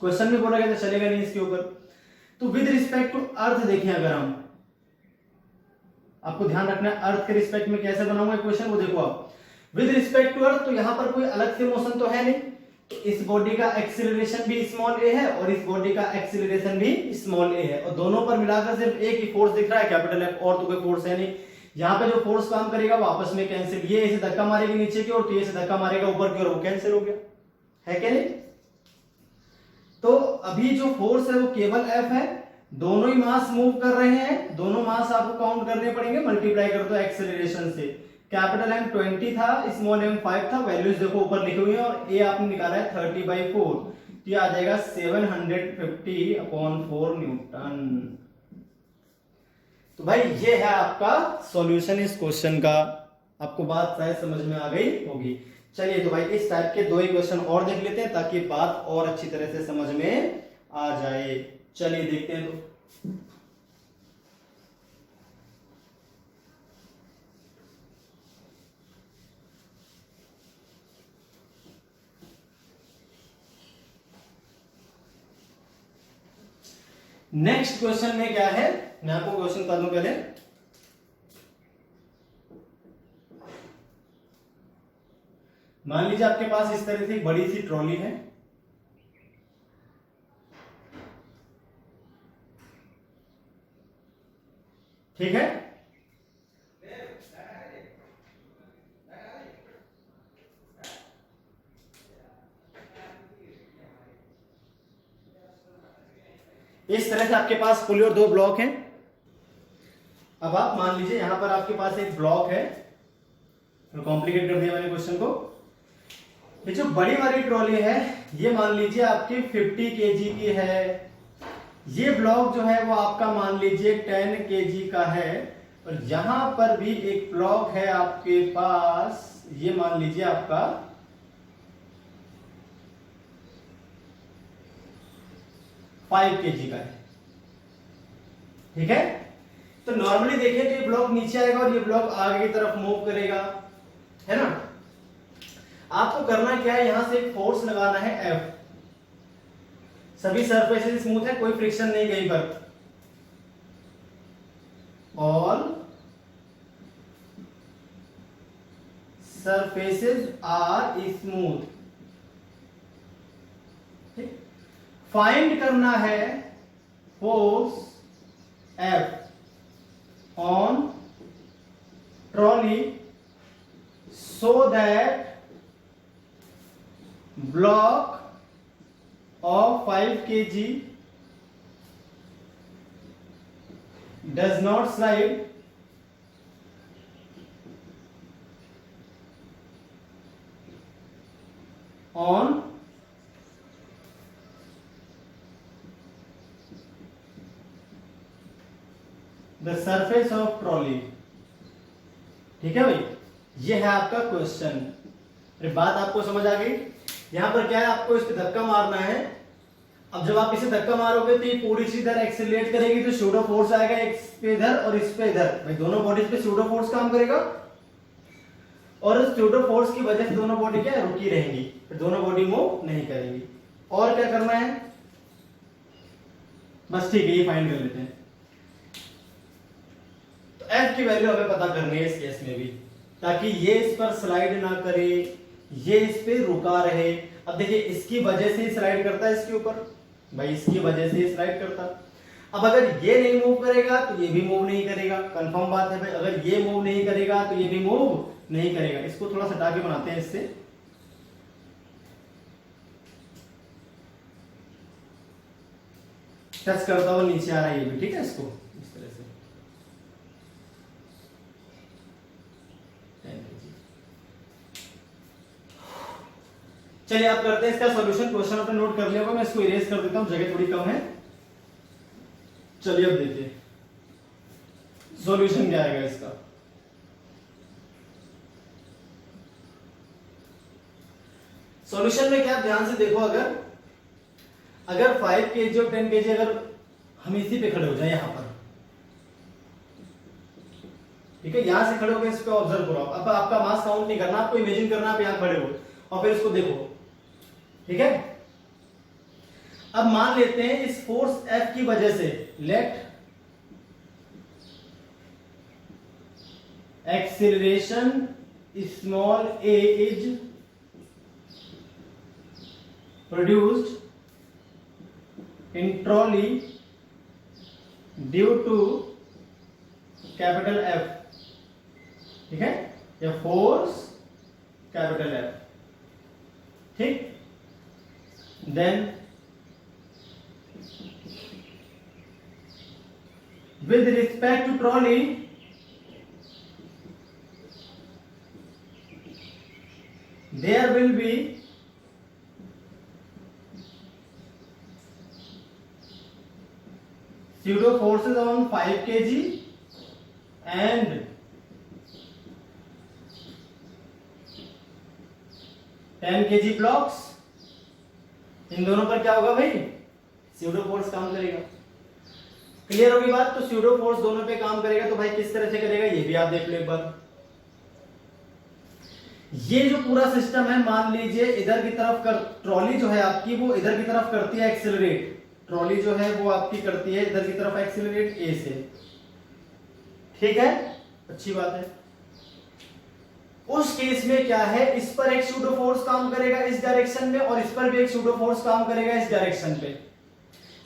क्वेश्चन में बोला गया तो चलेगा नहीं इसके ऊपर। तो विद रिस्पेक्ट टू अर्थ देखें, अगर हम, आपको ध्यान रखना है अर्थ के रिस्पेक्ट में कैसे बनाऊंगा क्वेश्चन, वो देखो आप। विद रिस्पेक्ट टू अर्थ, तो यहां पर कोई अलग से मोशन तो है नहीं, तो इस बॉडी का एक्सीलरेशन भी स्मॉल ए है और इस बॉडी का एक्सीलरेशन भी स्मॉल ए है, और दोनों पर मिलाकर सिर्फ एक ही फोर्स दिख रहा है कैपिटल एफ, और तो कोई फोर्स है नहीं। यहाँ पे जो फोर्स काम करेगा वो आपस में कैंसिल, ये ऐसे धक्का मारेगी नीचे की ओर, तो ये ऐसे धक्का मारेगा ऊपर की ओर, वो कैंसिल हो गया, है क्या नहीं। तो अभी जो फोर्स है वो केवल एफ है, दोनों ही मास मूव कर रहे हैं, दोनों मास आपको काउंट करने पड़ेंगे, मल्टीप्लाई कर दो एक्सेलरेशन से। कैपिटल एम 20 था, स्मॉल एम 5 था, वैल्यूज देखो ऊपर लिखी हुई है, और ए आपने निकाला है 30/4, तो ये आ जाएगा 750/4 न्यूटन। तो भाई ये है आपका सॉल्यूशन इस क्वेश्चन का। आपको बात शायद समझ में आ गई होगी। चलिए तो भाई इस टाइप के 2 ही क्वेश्चन और देख लेते हैं ताकि बात और अच्छी तरह से समझ में आ जाए। चलिए देखते हैं। तो नेक्स्ट क्वेश्चन में क्या है, मैं आपको क्वेश्चन बता दूं पहले। मान लीजिए आपके पास इस तरह से एक बड़ी सी ट्रॉली है, ठीक है। इस तरह से आपके पास पुली और 2 ब्लॉक हैं। अब आप मान लीजिए यहां पर आपके पास एक ब्लॉक है, कॉम्प्लिकेट कर दिया मैंने क्वेश्चन को। ये जो बड़ी वाली ट्रॉली है ये मान लीजिए आपकी 50 केजी की है। ये ब्लॉक जो है वो आपका मान लीजिए 10 केजी का है, और यहां पर भी एक ब्लॉक है आपके पास, ये मान लीजिए आपका 5 केजी का है, ठीक है। तो नॉर्मली देखिए तो ये ब्लॉक नीचे आएगा और ये ब्लॉक आगे की तरफ मूव करेगा, है ना। आपको करना क्या है, यहां से एक फोर्स लगाना है F। सभी सरफेसेस स्मूथ है, कोई फ्रिक्शन नहीं कहीं पर, ऑल सरफेसेस आर स्मूथ। ठीक, फाइंड करना है force F on trolley so that block of 5 kg does not slide on the surface of trolley। ठीक है भाई, ये है आपका क्वेश्चन। अरे बात आपको समझ आ गई। यहां पर क्या है, आपको इस पे धक्का मारना है। अब जब आप इसे धक्का मारोगे तो ये पूरी चीज इधर एक्सेलरेट करेगी, तो सूडो फोर्स आएगा इस पे इधर और इस पे इधर, भाई दोनों बॉडीज पे सूडो फोर्स काम करेगा, और इस सूडो फोर्स की वजह से दोनों बॉडी क्या रुकी रहेंगी, फिर दोनों बॉडी मूव नहीं करेंगी। और क्या करना है, बस ठीक है, ये फाइंड कर लेते हैं। F की वैल्यू हमें पता करनी है इस केस में भी, ताकि ये इस पर स्लाइड ना करे, ये इस पे रुका रहे। अब देखिए इसकी वजह से स्लाइड करता है इसके ऊपर, भाई इसकी वजह से स्लाइड करता। अब अगर ये नहीं मूव करेगा तो ये भी मूव नहीं करेगा, कंफर्म बात है भाई। अगर ये मूव नहीं करेगा तो ये भी मूव नहीं करेगा। इसको थोड़ा सा हटा के बनाते हैं, इससे टच करता हुआ नीचे आ रहा है ये भी, ठीक है। इसको इस तरह से चलिए आप करते हैं इसका सॉल्यूशन। क्वेश्चन आपने नोट कर लिया होगा, मैं इसको इरेज कर देता हूं, जगह थोड़ी कम है। चलिए अब देखिए सॉल्यूशन क्या आएगा इसका। सॉल्यूशन में क्या, ध्यान से देखो, अगर 5 केजी और 10 केजी अगर हम इसी पे खड़े हो जाए यहां पर, ठीक है, यहां से खड़े होकर इस पे ऑब्जर्व करो। अब आपका मास काउंट नहीं करना, आपको इमेजिन करना आप यहां खड़े हो और फिर इसको देखो, ठीक है। अब मान लेते हैं इस फोर्स F की वजह से, let acceleration small a is produced in trolley due to capital F, ठीक है, या फोर्स कैपिटल F, ठीक। Then with respect to trolley, there will be pseudo forces on 5 kg and 10 kg blocks। इन दोनों पर क्या होगा भाई, स्यूडो फोर्स काम करेगा। क्लियर होगी बात। तो स्यूडो फोर्स दोनों पे काम करेगा, तो भाई किस तरह से करेगा ये भी आप देख लो एक बार। ये जो पूरा सिस्टम है, मान लीजिए इधर की तरफ कर, ट्रॉली जो है आपकी वो इधर की तरफ करती है एक्सेलरेट, ट्रॉली जो है वो आपकी करती है इधर की तरफ एक्सीलरेट ए से, ठीक है, अच्छी बात है। उस केस में क्या है, इस पर एक सूडो फोर्स काम करेगा इस डायरेक्शन में और इस पर भी एक सूडो फोर्स काम करेगा इस डायरेक्शन पे।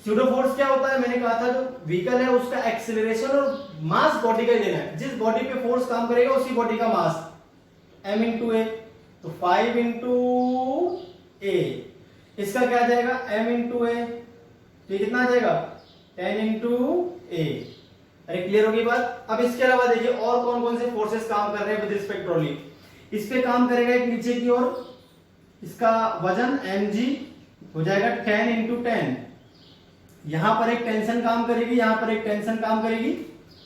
सूडो फोर्स क्या होता है, मैंने कहा था जो व्हीकल है उसका एक्सीलरेशन और मास बॉडी का ही लेना है, जिस बॉडी पे फोर्स काम करेगा उसी बॉडी का मास m इंटू ए, तो 5 इंटू ए, इसका क्या आ जाएगा m इंटू ए, तो कितना आ जाएगा 10 इंटू ए। अरे क्लियर होगी बात। अब इसके अलावा देखिए और कौन कौन से फोर्सेस काम कर रहे हैं विद रिस्पेक्ट ट्रॉली। इस पे काम करेगा एक नीचे की ओर, इसका वजन mg हो जाएगा 10 इंटू 10, यहां पर एक टेंशन काम करेगी, यहां पर एक टेंशन काम करेगी,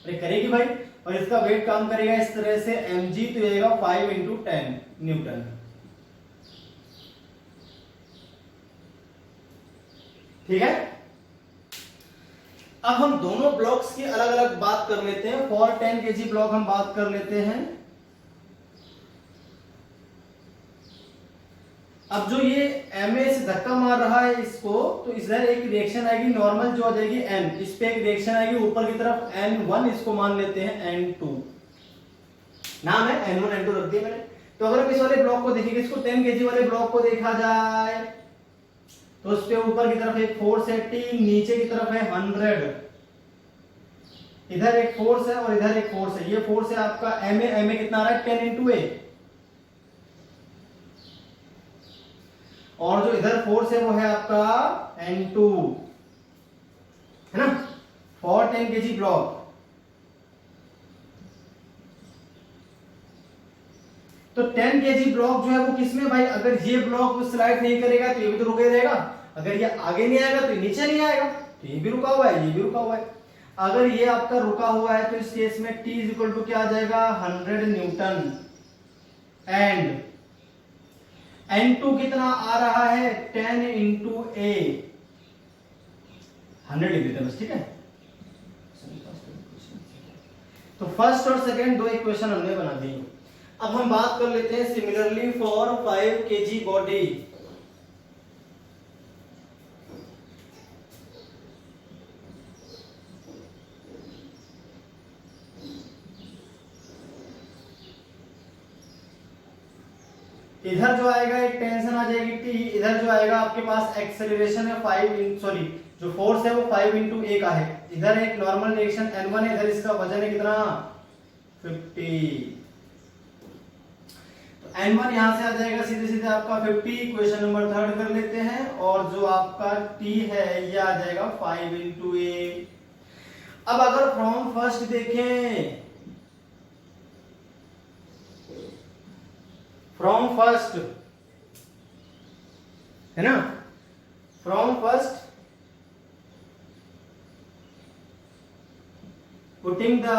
अरे करेगी भाई, और इसका वेट काम करेगा इस तरह से mg, तो जाएगा 5 इंटू 10 न्यूटन। ठीक है, अब हम दोनों ब्लॉक्स की अलग अलग बात कर लेते हैं। फॉर 10 kg ब्लॉक हम बात कर लेते हैं। अब जो ये MA से धक्का मार रहा है इसको, तो इधर एक रिएक्शन आएगी नॉर्मल जो आ जाएगी N, इस पे एक रिएक्शन आएगी ऊपर की तरफ N1, इसको मान लेते हैं N2, नाम है N1 N2 रख दिया मैंने। तो अगर हम इस वाले ब्लॉक को देखेंगे, इसको 10 kg वाले ब्लॉक को देखा जाए तो उस पे ऊपर की तरफ एक फोर्स है T, नीचे की तरफ है 100, इधर एक फोर्स है और इधर एक फोर्स है, ये फोर्स है आपका MA कितना आ रहा है 10 इंटू ए, और जो इधर फोर्स है वो है आपका N2, है ना, फॉर 10 kg ब्लॉक। तो 10 kg ब्लॉक जो है वो किसमें भाई, अगर ये ब्लॉक स्लाइड नहीं करेगा तो ये भी तो रुके रहेगा, अगर ये आगे नहीं आएगा तो नीचे नहीं आएगा, तो ये भी रुका हुआ है, ये भी रुका हुआ है। अगर ये आपका रुका हुआ है तो इस केस में T इज इक्वल टू क्या आ जाएगा 100 न्यूटन, एंड N2 कितना आ रहा है 10 इंटू ए, 100 लिख देते हैं बस, ठीक है। तो फर्स्ट और सेकंड दो इक्वेशन हमने बना दी। अब हम बात कर लेते हैं सिमिलरली फॉर 5 kg बॉडी। इधर जो आएगा एक टेंशन आ जाएगी T, इधर जो आएगा आपके पास एक्सेलरेशन है 5 सॉरी जो फोर्स है वो 5 इंटू ए का है, इधर एक नॉर्मल रिएक्शन N1 है, इधर इसका वजन है कितना 50, तो N1 यहां से आ जाएगा सीधे सीधे आपका 50, इक्वेशन नंबर 3 कर लेते हैं, और जो आपका T है ये आ जाएगा 5 इंटू ए। अब अगर फ्रॉम फर्स्ट देखें, फ्रॉम फर्स्ट है ना, from first putting the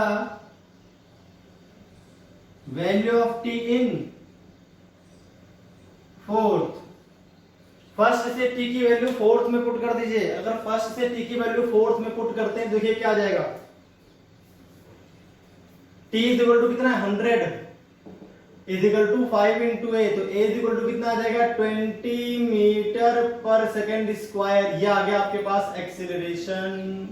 value of T in fourth, first से T की वैल्यू फोर्थ में पुट कर दीजिए। अगर फर्स्ट से T की वैल्यू फोर्थ में पुट करते हैं, देखिए क्या आ जाएगा, T इज इक्वल टू कितना है 100 इज इक्वल टू 5 इंटू ए, तो ए इज इक्वल टू कितना आ जाएगा 20 मीटर पर सेकेंड स्क्वायर। ये आ गया आपके पास एक्सेलरेशन,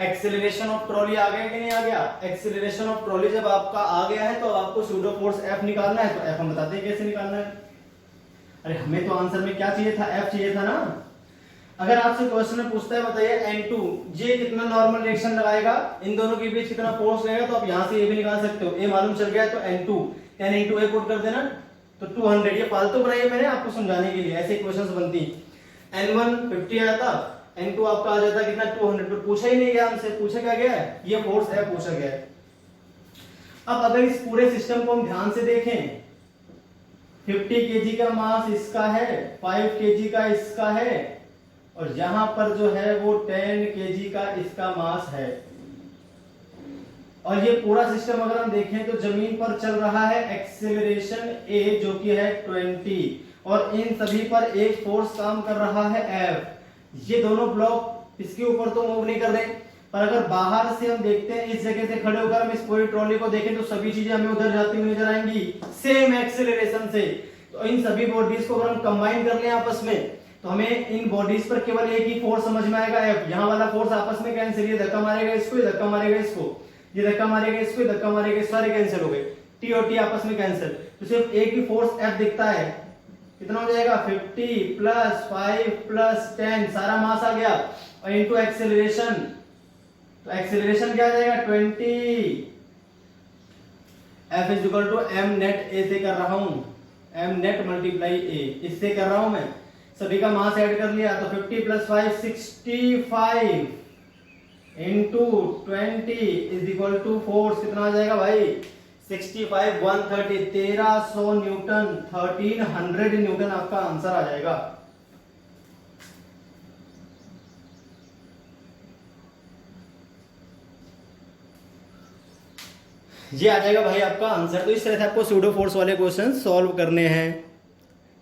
एक्सेलरेशन ऑफ ट्रॉली आ गया कि नहीं आ गया। एक्सेलरेशन ऑफ ट्रॉली जब आपका आ गया है तो आपको सूडो फोर्स F निकालना है, तो F हम बताते हैं कैसे निकालना है। अरे हमें तो आंसर में क्या चाहिए था, F चाहिए था ना। अगर आपसे क्वेश्चन में पूछता है बताइए N2 ये कितना नॉर्मल रिएक्शन लगाएगा, इन दोनों के बीच कितना फोर्स लगेगा, तो आप यहां से ये भी निकाल सकते हो। ए मालूम चल गया तो N2 10 इंटू ए पुट कर देना, तो 200। ये फालतू बनाई है मैंने आपको समझाने के लिए, ऐसे क्वेश्चंस बनती। N1 50 आया था, N2 आपका आ जाता कितना 200, पर पूछा ही नहीं गया हमसे, पूछा क्या गया है, ये फोर्स है पूछा गया है। अब अगर इस पूरे सिस्टम को हम ध्यान से देखें, 50 kg का मास इसका है, 5 kg का इसका है, और यहां पर जो है वो 10 kg का इसका मास है। और ये पूरा सिस्टम अगर हम देखें तो जमीन पर चल रहा है एक्सेलरेशन A जो कि है 20, और इन सभी पर एक फोर्स काम कर रहा है F। ये दोनों ब्लॉक इसके ऊपर तो मूव नहीं कर रहे, पर अगर बाहर से हम देखते हैं, इस जगह से खड़े होकर हम इस पूरी ट्रॉली को देखें तो सभी चीजें हमें उधर जाती हुई नजर आएंगी सेम एक्सेलरेशन से। तो इन सभी बॉडीज को अगर हम कंबाइन कर लें आपस में, तो हमें इन बॉडीज पर केवल एक ही फोर्स समझ में आएगा F। यहाँ वाला फोर्स आपस में कैंसिल, ये धक्का मारेगा इसको, ये धक्का मारेगा इसको, ये धक्का मारेगा इसको, ये धक्का मारेगा, सारे कैंसिल हो गए, T और T आपस में कैंसिल। तो सिर्फ एक ही फोर्स F दिखता है। कितना हो जाएगा 50 प्लस 5 प्लस 10, सारा मास आ गया, और इनटू एक्सेलरेशन, तो एक्सेलरेशन क्या आ जाएगा 20। F is equal to m net a से कर रहा हूं, m नेट मल्टीप्लाई a, इससे कर रहा हूं मैं, सभी का मास ऐड कर लिया, तो 50 plus 5 65 into 20 is equal to force, कितना आ जाएगा भाई 65 130 1300 न्यूटन, 1300 न्यूटन आपका आंसर आ जाएगा। ये आ जाएगा भाई आपका आंसर। तो इस तरह से आपको सूडो फोर्स वाले क्वेश्चन सॉल्व करने हैं।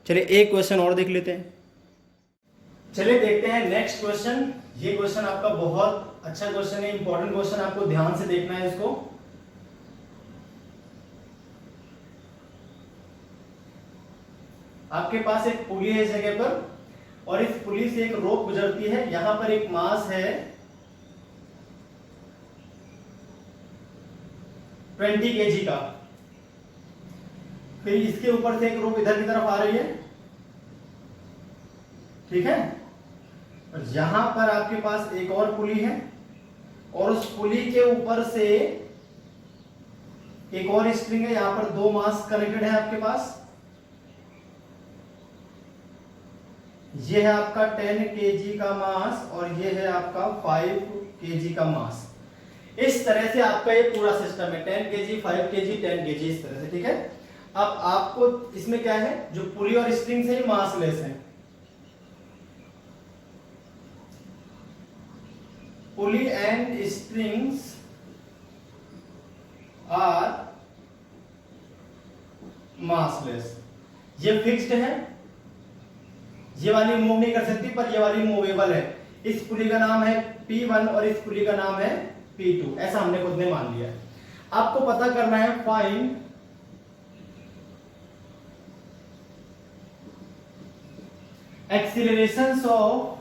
चलिए एक क्वेश्चन और देख लेते हैं। चलिए देखते हैं नेक्स्ट क्वेश्चन। ये क्वेश्चन आपका बहुत अच्छा क्वेश्चन है, इंपॉर्टेंट क्वेश्चन, आपको ध्यान से देखना है इसको। आपके पास एक पुली है इस जगह पर, और इस पुली से एक रोप गुजरती है, यहां पर एक मास है 20 kg का, फिर इसके ऊपर से एक रोप इधर की तरफ आ रही है, ठीक है, और यहां पर आपके पास एक और पुली है, और उस पुली के ऊपर से एक और स्ट्रिंग है, यहां पर दो मास कनेक्टेड है आपके पास। ये है आपका 10 kg का मास, और ये है आपका 5 kg का मास। इस तरह से आपका ये पूरा सिस्टम है, 10 kg 5 kg 10 kg, इस तरह से, ठीक है। अब आपको इसमें क्या है, जो पुली और स्ट्रिंग है ये मासलेस है, pulley and strings are massless. ये फिक्स्ड है, ये वाली मूव नहीं कर सकती, पर ये वाली मूवेबल है। इस पुली का नाम है P1 और इस पुली का नाम है P2, ऐसा हमने खुद ने मान लिया है। आपको पता करना है find accelerations of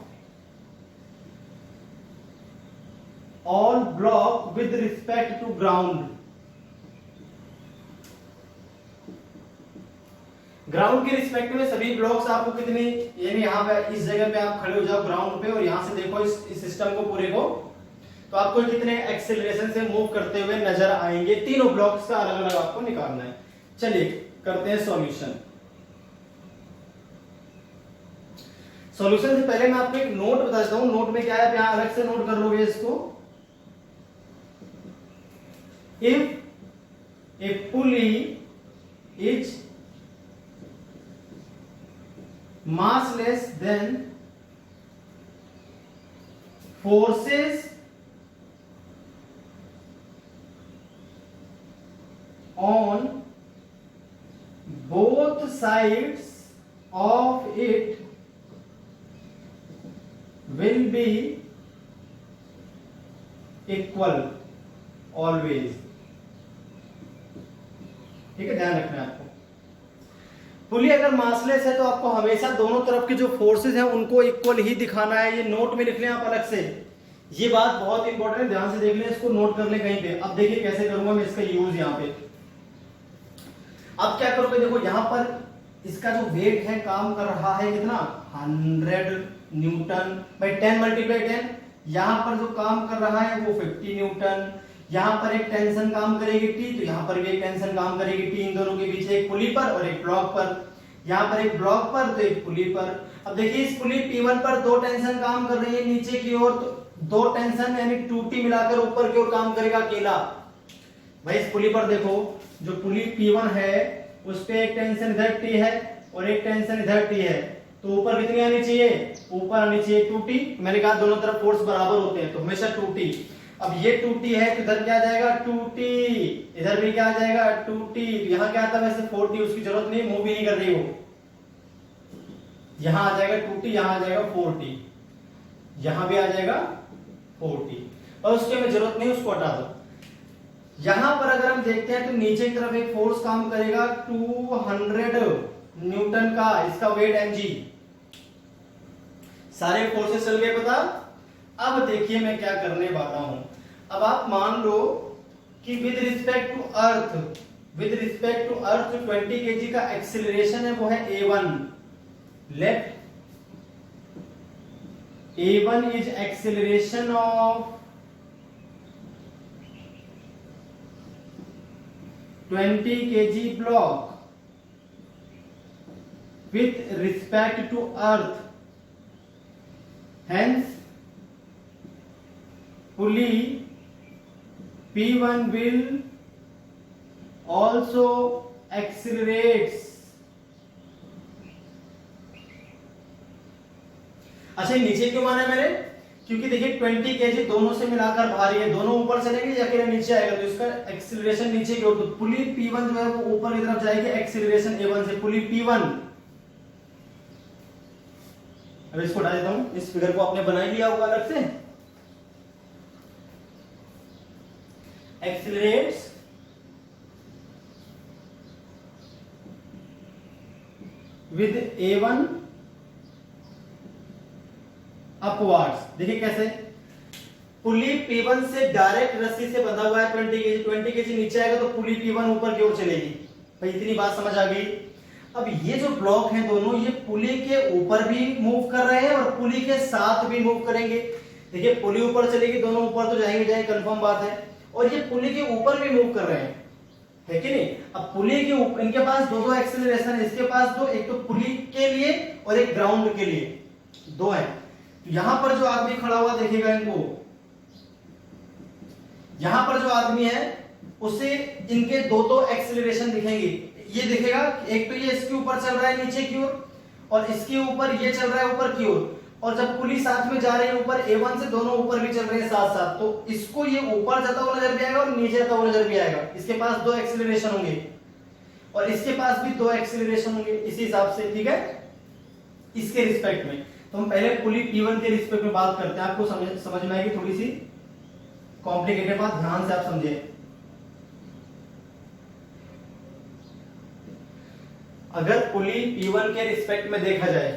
all block with respect to ground. Ground के रिस्पेक्ट में सभी ब्लॉक्स आपको कितने, यानी यहाँ पे इस जगह पे आप खड़े हो जाओ ग्राउंड पे, और यहां से देखो इस सिस्टम को पूरे को, तो आपको कितने एक्सेलरेशन से मूव करते हुए नजर आएंगे। तीनों ब्लॉक्स का अलग अलग आपको निकालना है। चलिए करते हैं सॉल्यूशन। सॉल्यूशन से पहले मैं आपको एक नोट बता देता हूं। नोट में क्या है, आप यहां अलग से नोट कर लोगे इसको। If A pulley is massless then forces on both sides of it will be equal always। ठीक है, ध्यान रखना है आपको। पुली अगर मासलेस है तो आपको हमेशा दोनों तरफ के जो फोर्सेस हैं उनको इक्वल ही दिखाना है। ये नोट में लिख लें आप अलग से, ये बात बहुत इंपॉर्टेंट है, ध्यान से देख लें, इसको नोट कर लें कहीं पे। अब देखिए कैसे करूंगा मैं इसका यूज यहाँ पे। अब क्या करोगे, देखो यहाँ पर इसका जो वेट है काम कर रहा है कितना 100 न्यूटन बाई 10 मल्टीप्लाई 10। यहाँ पर जो काम कर रहा है वो 50 न्यूटन। यहाँ पर एक टेंशन काम करेगी T, तो यहाँ पर भी एक टेंशन काम करेगी T, इन दोनों के बीच, एक पुली पर और एक ब्लॉक पर। यहाँ पर एक ब्लॉक पर तो एक पुली पर। अब देखिए इस पुली P1 पर दो टेंशन काम कर रही है नीचे की ओर, तो दो टेंशन यानी 2T मिलाकर ऊपर की ओर काम करेगा अकेला। भाई इस पुली पर देखो, जो पुली P1 है उस पे एक टेंशन इधर T है और एक टेंशन इधर T है, तो ऊपर कितनी आनी चाहिए, ऊपर आनी चाहिए 2T। मैंने कहा दोनों तरफ फोर्स बराबर होते हैं तो हमेशा 2T। अब ये 2T है तो इधर क्या आ जाएगा 2T, इधर भी क्या आ जाएगा 2T। यहाँ क्या आता है वैसे 4T, उसकी जरूरत नहीं, मूव भी नहीं कर रही वो। यहाँ आ जाएगा 2T, यहाँ आ जाएगा 4T, यहाँ भी आ जाएगा 4T, और उसके में जरूरत नहीं, उसको हटा दो। यहाँ पर अगर हम देखते हैं तो नीचे की तरफ एक फोर्स काम करेगा 200 न्यूटन का, इसका वेट mg। सारे फोर्सेस चल गए पता। अब देखिए मैं क्या करने वाला हूं। अब आप मान लो कि with respect to earth 20 kg का एक्सीलरेशन है वो है a1। Let a1 is acceleration of 20 kg block with respect to earth, hence pulley P1 will also accelerates। अच्छा नीचे क्यों माना है मैंने, क्योंकि देखिए 20 kg दोनों से मिलाकर भारी है, दोनों ऊपर चलेंगे या अकेला नीचे आएगा तो इसका एक्सीलरेशन नीचे की ओर, तो पुली P1 जो है वो ऊपर की तरफ जाएगी एक्सीलरेशन A1 से, पुली P1। अब इसको हटा देता हूं, इस फिगर को आपने बना लिया होगा अलग से। एक्सीलरेट्स विद A1 अपवर्ड्स। देखिए कैसे, पुली P1 से डायरेक्ट रस्सी से बंधा हुआ है 20 kg नीचे आएगा तो पुली P1 ऊपर की ओर चलेगी। भाई इतनी बात समझ आ गई। अब ये जो ब्लॉक हैं दोनों, ये पुली के ऊपर भी मूव कर रहे हैं और पुली के साथ भी मूव करेंगे। देखिए पुली ऊपर चलेगी, दोनों ऊपर तो जाएंगे कंफर्म बात है, और ये पुली के ऊपर भी मूव कर रहे हैं, है कि नहीं। अब पुली के ऊपर इनके पास दो एक्सीलरेशन है, इसके पास दो, एक तो पुली के लिए और एक ग्राउंड के लिए, दो है। यहां पर जो आदमी खड़ा हुआ देखेगा इनको, यहां पर जो आदमी है उसे इनके दो एक्सीलरेशन दिखेंगे। ये दिखेगा एक तो ये इसके ऊपर चल रहा है नीचे की ओर, और इसके ऊपर ये चल रहा है ऊपर की ओर, और जब पुली साथ में जा रही है ऊपर A1 से, दोनों ऊपर भी चल रहे हैं साथ साथ, तो इसको ये ऊपर जाता हुआ नजर भी आएगा और नीचे जाता हुआ नजर भी आएगा। इसके पास दो एक्सीलरेशन होंगे और इसके पास भी दो एक्सीलरेशन होंगे इसी हिसाब से, ठीक है, इसके रिस्पेक्ट में। तो हम पहले पुली P1 के रिस्पेक्ट में बात करते हैं, आपको समझ में आएगी, थोड़ी सी कॉम्प्लिकेटेड बात, ध्यान से आप समझिए। अगर पुली P1 के रिस्पेक्ट में देखा जाए,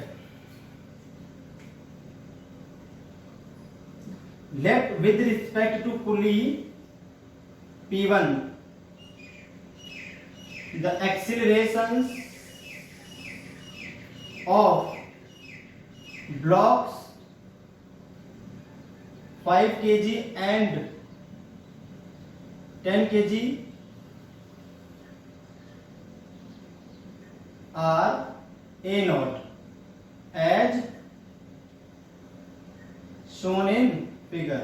let with respect to pulley P1 the accelerations of blocks 5 kg and 10 kg are A0 as shown in figure।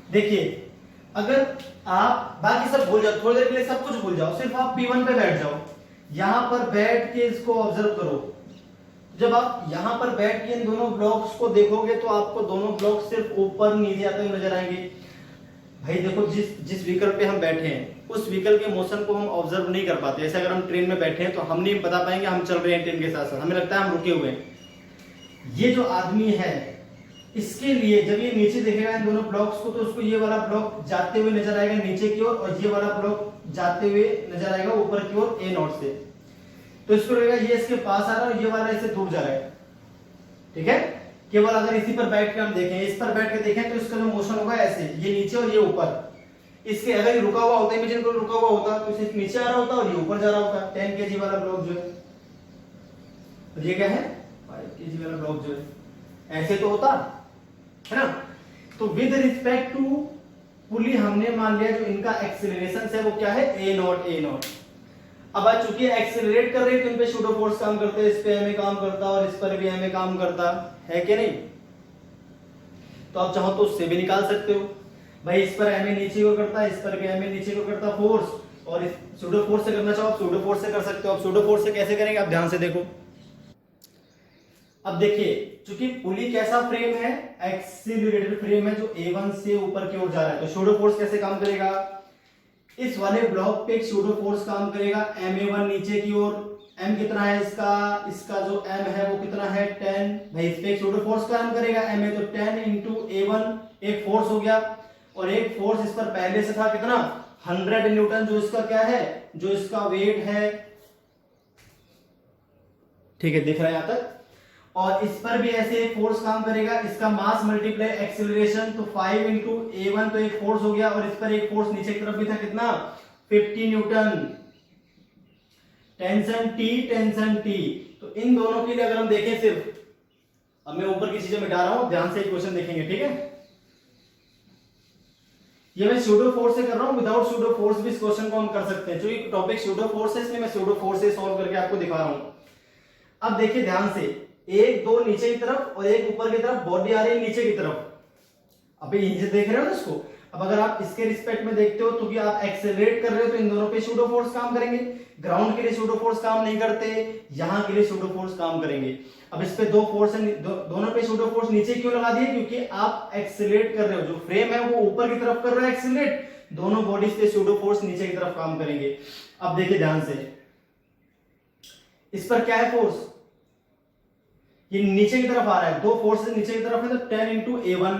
देखिए अगर आप बाकी सब भूल जाओ, थोड़ी देर के लिए सब कुछ भूल जाओ, सिर्फ आप P1 पे बैठ जाओ, यहां पर बैठ के इसको ऑब्जर्व करो। जब आप यहां पर बैठ के इन दोनों ब्लॉक्स को देखोगे तो आपको दोनों ब्लॉक सिर्फ ऊपर नीचे आते हुए नजर आएंगे। भाई देखो, जिस व्हीकल पे हम बैठे हैं उस व्हीकल के मोशन को हम ऑब्जर्व नहीं कर पाते। जैसे अगर हम ट्रेन में बैठे हैं तो हम नहीं बता पाएंगे हम चल रहे हैं ट्रेन के साथ साथ, हमें लगता है हम रुके हुए हैं। ये जो आदमी है, इसके लिए जब ये नीचे देखेगा इन दोनों ब्लॉक्स को, तो उसको ये वाला ब्लॉक जाते हुए नजर आएगा नीचे की ओर, और ये वाला ब्लॉक जाते हुए नजर आएगा ऊपर की ओर A0 से। तो इसको लगेगा ये इसके पास आ रहा है और ये वाला इससे दूर जा रहा है, ठीक है। केवल अगर इसी पर बैठ के हम देखें, इस पर बैठ के देखें, तो इसका जो मोशन होगा ऐसे, ये नीचे और ये ऊपर। इसके अगर ये रुका हुआ होता, इमेजिन करो रुका हुआ होता, तो इसे नीचे आ रहा होता और ये ऊपर जा रहा होता। 10 kg वाला ब्लॉक जो है, और ये क्या है 5 kg वाला ब्लॉक जो है, ऐसे तो होता है ना। तो विद रिस्पेक्ट टू पुली हमने मान लिया जो इनका एक्सीलरेशन है वो क्या है A0। अब आज चूंकि एक्सेलरेट कर रहे हैं तो इन पे शूडो फोर्स काम करते हैं, इस पे एमए काम करता और इस पर भी एमए काम करता है कि नहीं। तो आप चाहो तो उससे भी निकाल सकते हो, भाई इस पर एमए नीचे को करता है, इस पर भी एमए नीचे को करता फोर्स, और इस शूडो फोर्स से करना चाहो आप शूडो फोर्स से कर सकते हो। आप शूडो फोर्स से कैसे करेंगे आप ध्यान से देखो। अब देखिए चूंकि पुली कैसा फ्रेम है, एक्सीलरेटेड फ्रेम है जो A1 से ऊपर की ओर जा रहा है, तो शूडो फोर्स कैसे काम करेगा, इस वाले ब्लॉक पे एक शूडो फोर्स काम करेगा Ma1 नीचे की ओर। m कितना है इसका जो m है वो कितना है 10। भाई इस पे एक शूडो फोर्स काम करेगा Ma, तो 10 इंटू A1 एक फोर्स हो गया, और एक फोर्स इस पर पहले से था कितना 100 न्यूटन, जो इसका क्या है, जो इसका वेट है, ठीक है दिख रहा है यहां तक। और इस पर भी ऐसे एक फोर्स काम करेगा, इसका मास मल्टीप्लाई एक्सेलरेशन, तो 5 इंटू A1 तो एक फोर्स हो गया, और इस पर एक फोर्स नीचे की तरफ भी था, कितना 50 न्यूटन। Tension T। तो इन दोनों के लिए अगर हम देखें सिर्फ, अब मैं ऊपर की चीजें मिटा रहा हूं, ध्यान से क्वेश्चन देखेंगे, ठीक है। ये मैं सूडो फोर्स से कर रहा हूं, विदाउट सूडो फोर्स भी इस क्वेश्चन को हम कर सकते हैं, क्योंकि टॉपिक सूडो फोर्स है, इसलिए मैं सूडो फोर्स से सॉल्व करके आपको दिखा रहा हूं। अब देखिए ध्यान से, एक दो नीचे की तरफ और एक ऊपर की तरफ, बॉडी आ रही है नीचे की तरफ। अब ये देख रहे हो ना इसको। अब अगर आप इसके रिस्पेक्ट में देखते हो तो कि आप एक्सेलरेट कर रहे हो, तो इन दोनों पे सूडो फोर्स काम करेंगे। ग्राउंड के लिए सूडो फोर्स काम नहीं करते, यहां के लिए सूडो फोर्स काम करेंगे। अब इस पे दो फोर्स है, दोनों पे सूडो फोर्स नीचे क्यों लगा दिए, क्योंकि आप एक्सेलरेट कर रहे हो, जो फ्रेम है वो ऊपर की तरफ कर रहा है एक्सेलरेट, दोनों बॉडीज पे सूडो फोर्स नीचे की तरफ काम करेंगे। अब देखिए ध्यान से, इस पर क्या है फोर्स, ये नीचे की तरफ आ रहा है, दो फोर्सेस नीचे की तरफ है, तो 10 into A1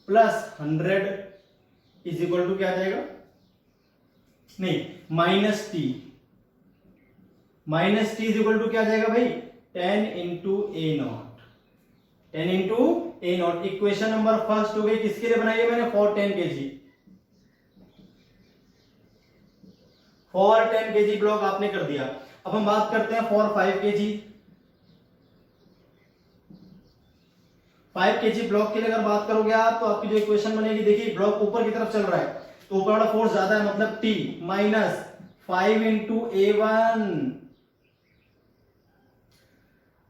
plus 100 is equal to क्या आ जाएगा, नहीं minus T is equal to क्या आ जाएगा भाई, 10 into A0। 10 into A0 equation number first हो गई। किसके लिए बनाई है मैंने, for 10 kg। For 10 kg block आपने कर दिया। अब हम बात करते हैं फॉर 5 kg। 5 kg ब्लॉक के लिए अगर बात करोगे आप, तो आपकी जो इक्वेशन बनेगी, देखिए ब्लॉक ऊपर की तरफ चल रहा है, तो ऊपर वाला फोर्स ज्यादा है, मतलब T minus 5 into A1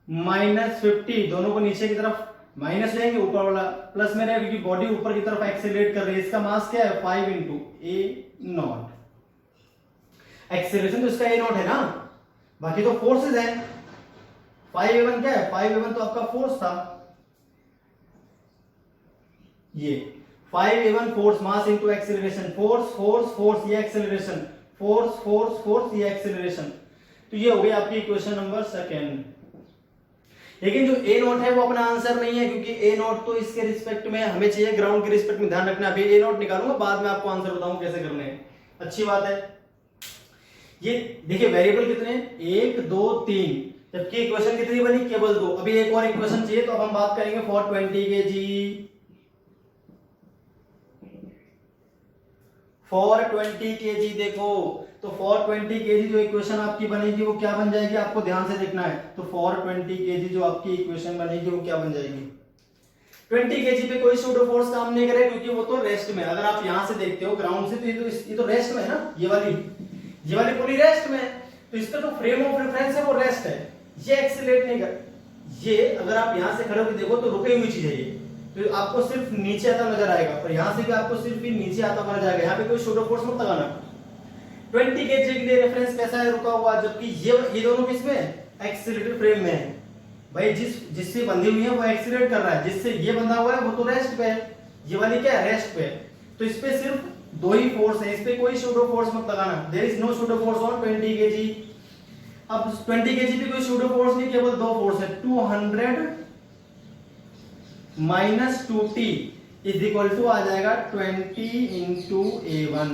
minus 50, दोनों को नीचे की तरफ माइनस लेंगे, ऊपर वाला प्लस में रहेगा, क्योंकि बॉडी ऊपर की तरफ एक्सेलरेट कर रही है। इसका मास क्या है, 5 इंटू A0। एक्सेलरेशन तो इसका A0 है ना, बाकी तो फोर्सेस है। 5A1 क्या है, 5A1 तो आपका फोर्स था, ये 5A1 force, mass into acceleration, force ये एक्सेलरेशन, फोर्स ये एक्सेलरेशन। तो ये हो गई आपकी इक्वेशन नंबर सेकेंड। लेकिन जो A0 है वो अपना आंसर नहीं है, क्योंकि A0 तो इसके रिस्पेक्ट में हमें चाहिए, ग्राउंड के रिस्पेक्ट में ध्यान रखना। अभी A0 निकालूंगा, बाद में आपको आंसर बताऊं कैसे करने हैं। अच्छी बात है। ये देखिए वेरिएबल कितने, 1 2 3, जबकि इक्वेशन कितनी बनी, केवल 2। अभी एक और इक्वेशन चाहिए, तो अब हम बात करेंगे फॉर 20 kg। फॉर 20 kg देखो, तो फॉर 20 kg जो इक्वेशन आपकी बनेगी वो क्या बन जाएगी, आपको ध्यान से देखना है। तो फॉर 20 kg जो आपकी इक्वेशन बनेगी वो क्या बन जाएगी, 20 kg पे कोई सूडो फोर्स काम नहीं करेगा, क्योंकि वो तो रेस्ट में। अगर आप यहां से देखते हो ग्राउंड से, तो ये तो रेस्ट में है ना, ये वाली पूरी रेस्ट में है, तो इसका जो फ्रेम ऑफ रेफरेंस है वो रेस्ट है, ये एक्सीलरेट नहीं कर। ये अगर आप यहां से खड़े होकर देखो तो रुकी हुई चीज है ये, तो आपको सिर्फ नीचे आता नजर आएगा, और यहां से भी आपको सिर्फ ही नीचे आता नजर आएगा। यहाँ पे कोई सूडो फोर्स मत लगाना। 20 kg के लिए रेफरेंस कैसा है, रुका हुआ, जबकि ये दोनों किसमें एक्सीलरेटेड फ्रेम में है भाई। जिससे बंधी हुई है वो एक्सीलरेट कर रहा है, जिससे ये बंधा हुआ है वो तो रेस्ट पे है, ये वाली क्या है, रेस्ट पे है। तो इस पे सिर्फ दो ही फोर्स है, इस पे कोई सूडो फोर्स मत लगाना। There is no pseudo force on 20 kg। अब 20 kg पे कोई सूडो फोर्स नहीं, केवल दो फोर्स है, 200 minus 2t is equal to आ जाएगा 20 into A1।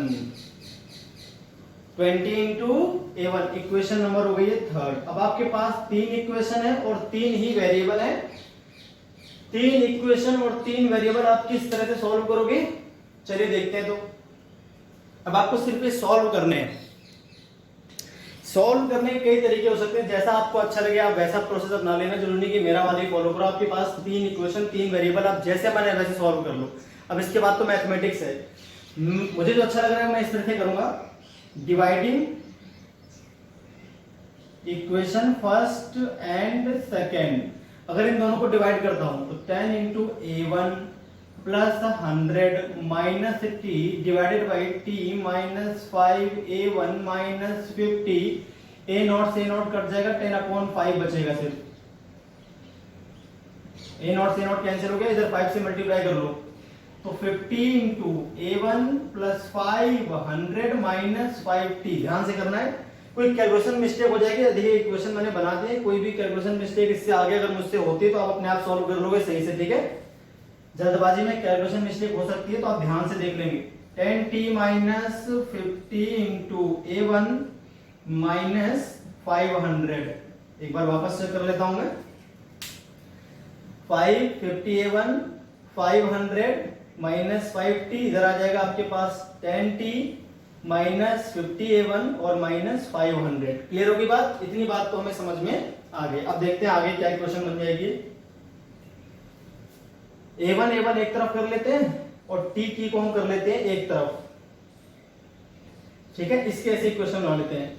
20 into A1 equation number हो गई है थर्ड। अब आपके पास तीन इक्वेशन है और तीन ही वेरिएबल है। तीन इक्वेशन और तीन वेरिएबल आप किस तरह से सॉल्व करोगे, चलिए देखते हैं। तो अब आपको सिर्फ ये सॉल्व करने हैं। सॉल्व करने के कई तरीके हो सकते हैं, जैसा आपको अच्छा लगे आप वैसा प्रोसेस अपना लेना, जरूरी नहीं कि मेरा वाला ही फॉलो करो। आपके पास तीन इक्वेशन तीन वेरिएबल, आप जैसे मैंने वैसे सॉल्व कर लो। अब इसके बाद तो मैथमेटिक्स है, मुझे जो अच्छा लग रहा है मैं इस तरह से करूंगा, dividing equation first and second. अगर इन दोनों को डिवाइड करता हूं तो 10 into A1 plus 100 minus T divided by T minus 5A1 minus 50, A0 से A0 कट जाएगा, 10/5 बचेगा सिर्फ। A0 से A0 कैंसिल हो गया, इधर 5 से मल्टीप्लाई कर लो, तो 50 into A1 plus 500 minus 5t। ध्यान से करना है, कोई कैलकुलेशन मिस्टेक हो जाएगी। देखिए इक्वेशन मैंने बना दी है, कोई भी कैलकुलेशन मिस्टेक इससे आगे अगर मुझसे होती है तो आप अपने आप सॉल्व कर लोगे सही से, ठीक है। जल्दबाजी में कैलकुलेशन मिस्टेक हो सकती है, तो आप ध्यान से देख लेंगे। 10t minus 50 into A1 minus 500 एक बार वापस चेक कर लेता हूं मैं। 550A1 500 माइनस 5t, इधर आ जाएगा आपके पास 10t माइनस 50A1 और माइनस 500। क्लियर होगी बात? इतनी बात तो हमें समझ में आ गई। अब देखते हैं आगे क्या इक्वेशन बन जाएगी। A1 एक तरफ कर लेते हैं और t को हम कर लेते हैं एक तरफ। ठीक है, इसके ऐसे इक्वेशन बना लेते हैं।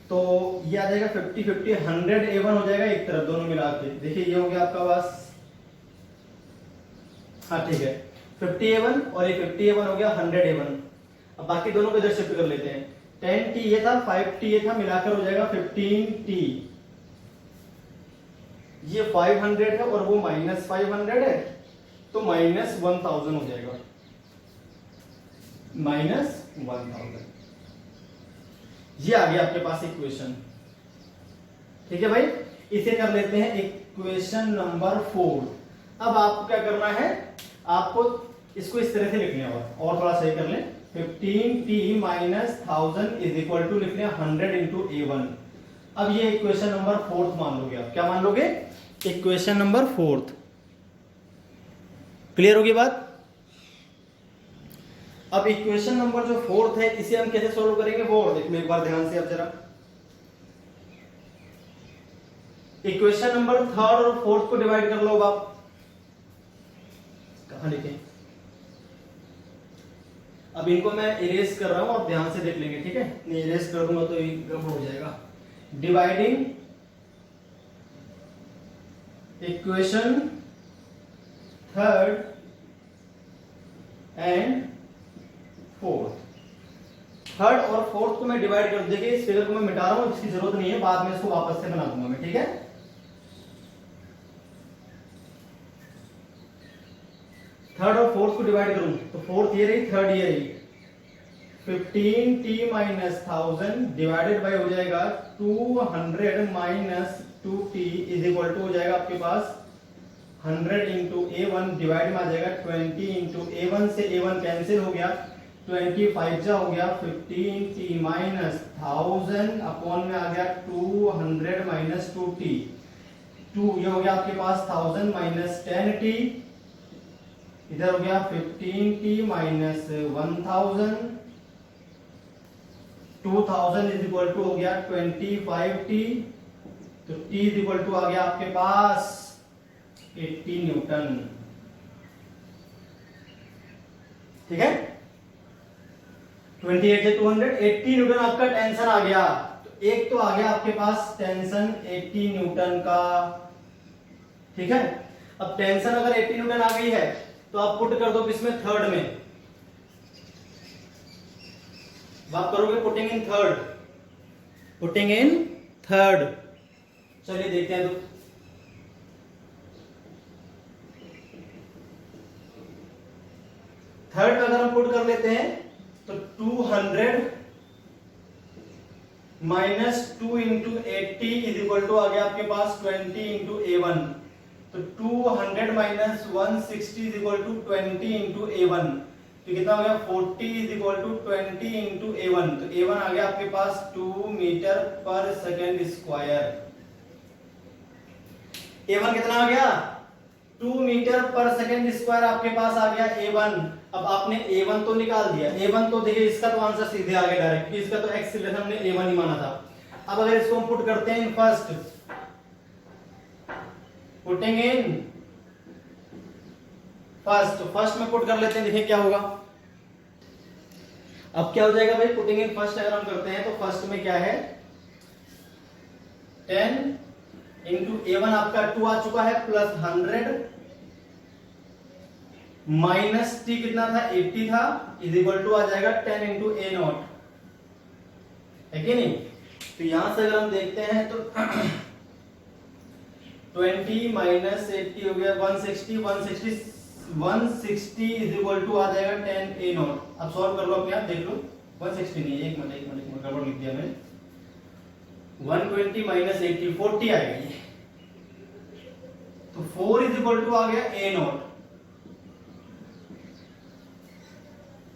तो ये आ जाएगा 50 50 100A1 हो जाएगा एक तरफ, दोनों मिला के। देखिए ये हो गया आपका पास, हाँ ठीक है, 50A1 और ये 50A1 हो गया 100A1। अब बाकी दोनों को इधर शिफ्ट कर लेते हैं। 10t ये था, 5t ये था, मिलाकर हो जाएगा 15t। ये 500 है और वो माइनस 500 है, तो माइनस 1000 हो जाएगा, माइनस 1000। ये आ गया आपके पास इक्वेशन। ठीक है भाई, इसे कर लेते हैं इक्वेशन नंबर 4। अब आपको क्या करना है, आपको इसको इस तरह से लिखना होगा, और थोड़ा सही कर लें। 15t minus 1000 is equal to लिख लें 100 इंटू A1। अब ये इक्वेशन नंबर 4 मान लोगे आप। क्या मान लोगे? Equation number 4। क्लियर होगी बात? अब इक्वेशन नंबर जो 4 है, इसे हम कैसे सोल्व करेंगे वो देख लो एक बार ध्यान से। अब जरा इक्वेशन नंबर 3 और 4 को डिवाइड कर लो। अब आप कहां लिखें? अब इनको मैं इरेज कर रहा हूं, और ध्यान से देख लेंगे। ठीक है, नहीं इरेज कर दूंगा तो गड़बड़ हो जाएगा। Dividing equation 3 and 4। 3 और 4 को मैं डिवाइड कर, देखिए इस फिगर को मैं मिटा रहा हूं, इसकी जरूरत नहीं है, बाद में इसको वापस से बना दूंगा मैं। ठीक है, 3 और 4 को डिवाइड करूं तो 4th ये रही, 3rd ये रही। 15t माइनस 1000 डिवाइडेड बाय हो जाएगा 200 minus 2t is equal to हो जाएगा आपके पास 100 इंटू A1 डिवाइड में आ जाएगा 20 इंटू A1 से A1 कैंसिल हो गया, 25 जा हो गया 15t माइनस 1000 अपॉन में आ गया 200 माइनस 2t। 2 ये हो गया आपके पास 1000 माइनस 10t, इधर हो गया 15t minus 1000। 2000 is equal to हो गया 25t, तो t इज इक्वल टू आ गया आपके पास 80 न्यूटन। ठीक है, 28 से 200, 80 न्यूटन आपका टेंशन आ गया। तो एक तो आ गया आपके पास टेंशन 80 न्यूटन का। ठीक है, अब टेंशन अगर 80 न्यूटन आ गई है तो आप पुट कर दो किसमें? 3rd में। आप करोगे putting in 3rd, putting in 3rd। चलिए देखते हैं। तो 3rd अगर हम पुट कर लेते हैं तो 200 minus 2 into 80 is equal to आ गया आपके पास 20 इंटू A1। तो 200 minus 160 is equal to 20 into A1, तो कितना हो गया 40 is equal to 20 into A1। तो A1 आ गया आपके पास 2 मीटर पर सेकेंड स्क्वायर। A1 कितना आ गया? 2 मीटर पर सेकेंड स्क्वायर आपके पास आ गया A1। अब आपने A1 तो निकाल दिया। A1 तो देखिए इसका तो आंसर सीधे आ गया डायरेक्ट, क्योंकि इसका तो एक्सीलरेशन हमने A1 ही माना था। अब अगर इसको हम पुट करते हैं in first, putting in first में पुट कर लेते हैं, देखिए क्या होगा। अब क्या हो जाएगा भाई, पुटिंग इन फर्स्ट अगर हम करते हैं तो फर्स्ट में क्या है 10 इंटू A1 आपका 2 आ चुका है, प्लस 100 माइनस t कितना था 80 था, इज इक्वल टू आ जाएगा 10 इंटू A0, है कि नहीं। तो यहां से अगर हम देखते हैं तो 20 माइनस 80 हो गया 160 इज इक्वल टू आ जाएगा 10 A0। अब सॉल्व कर लो अपने आप, देख लो 160 नहीं, एक मिनट गड़बड़ लिख दिया मैंने। 120 माइनस 80 40 आएगा ये, तो 4 इज इक्वल टू आ गया A0।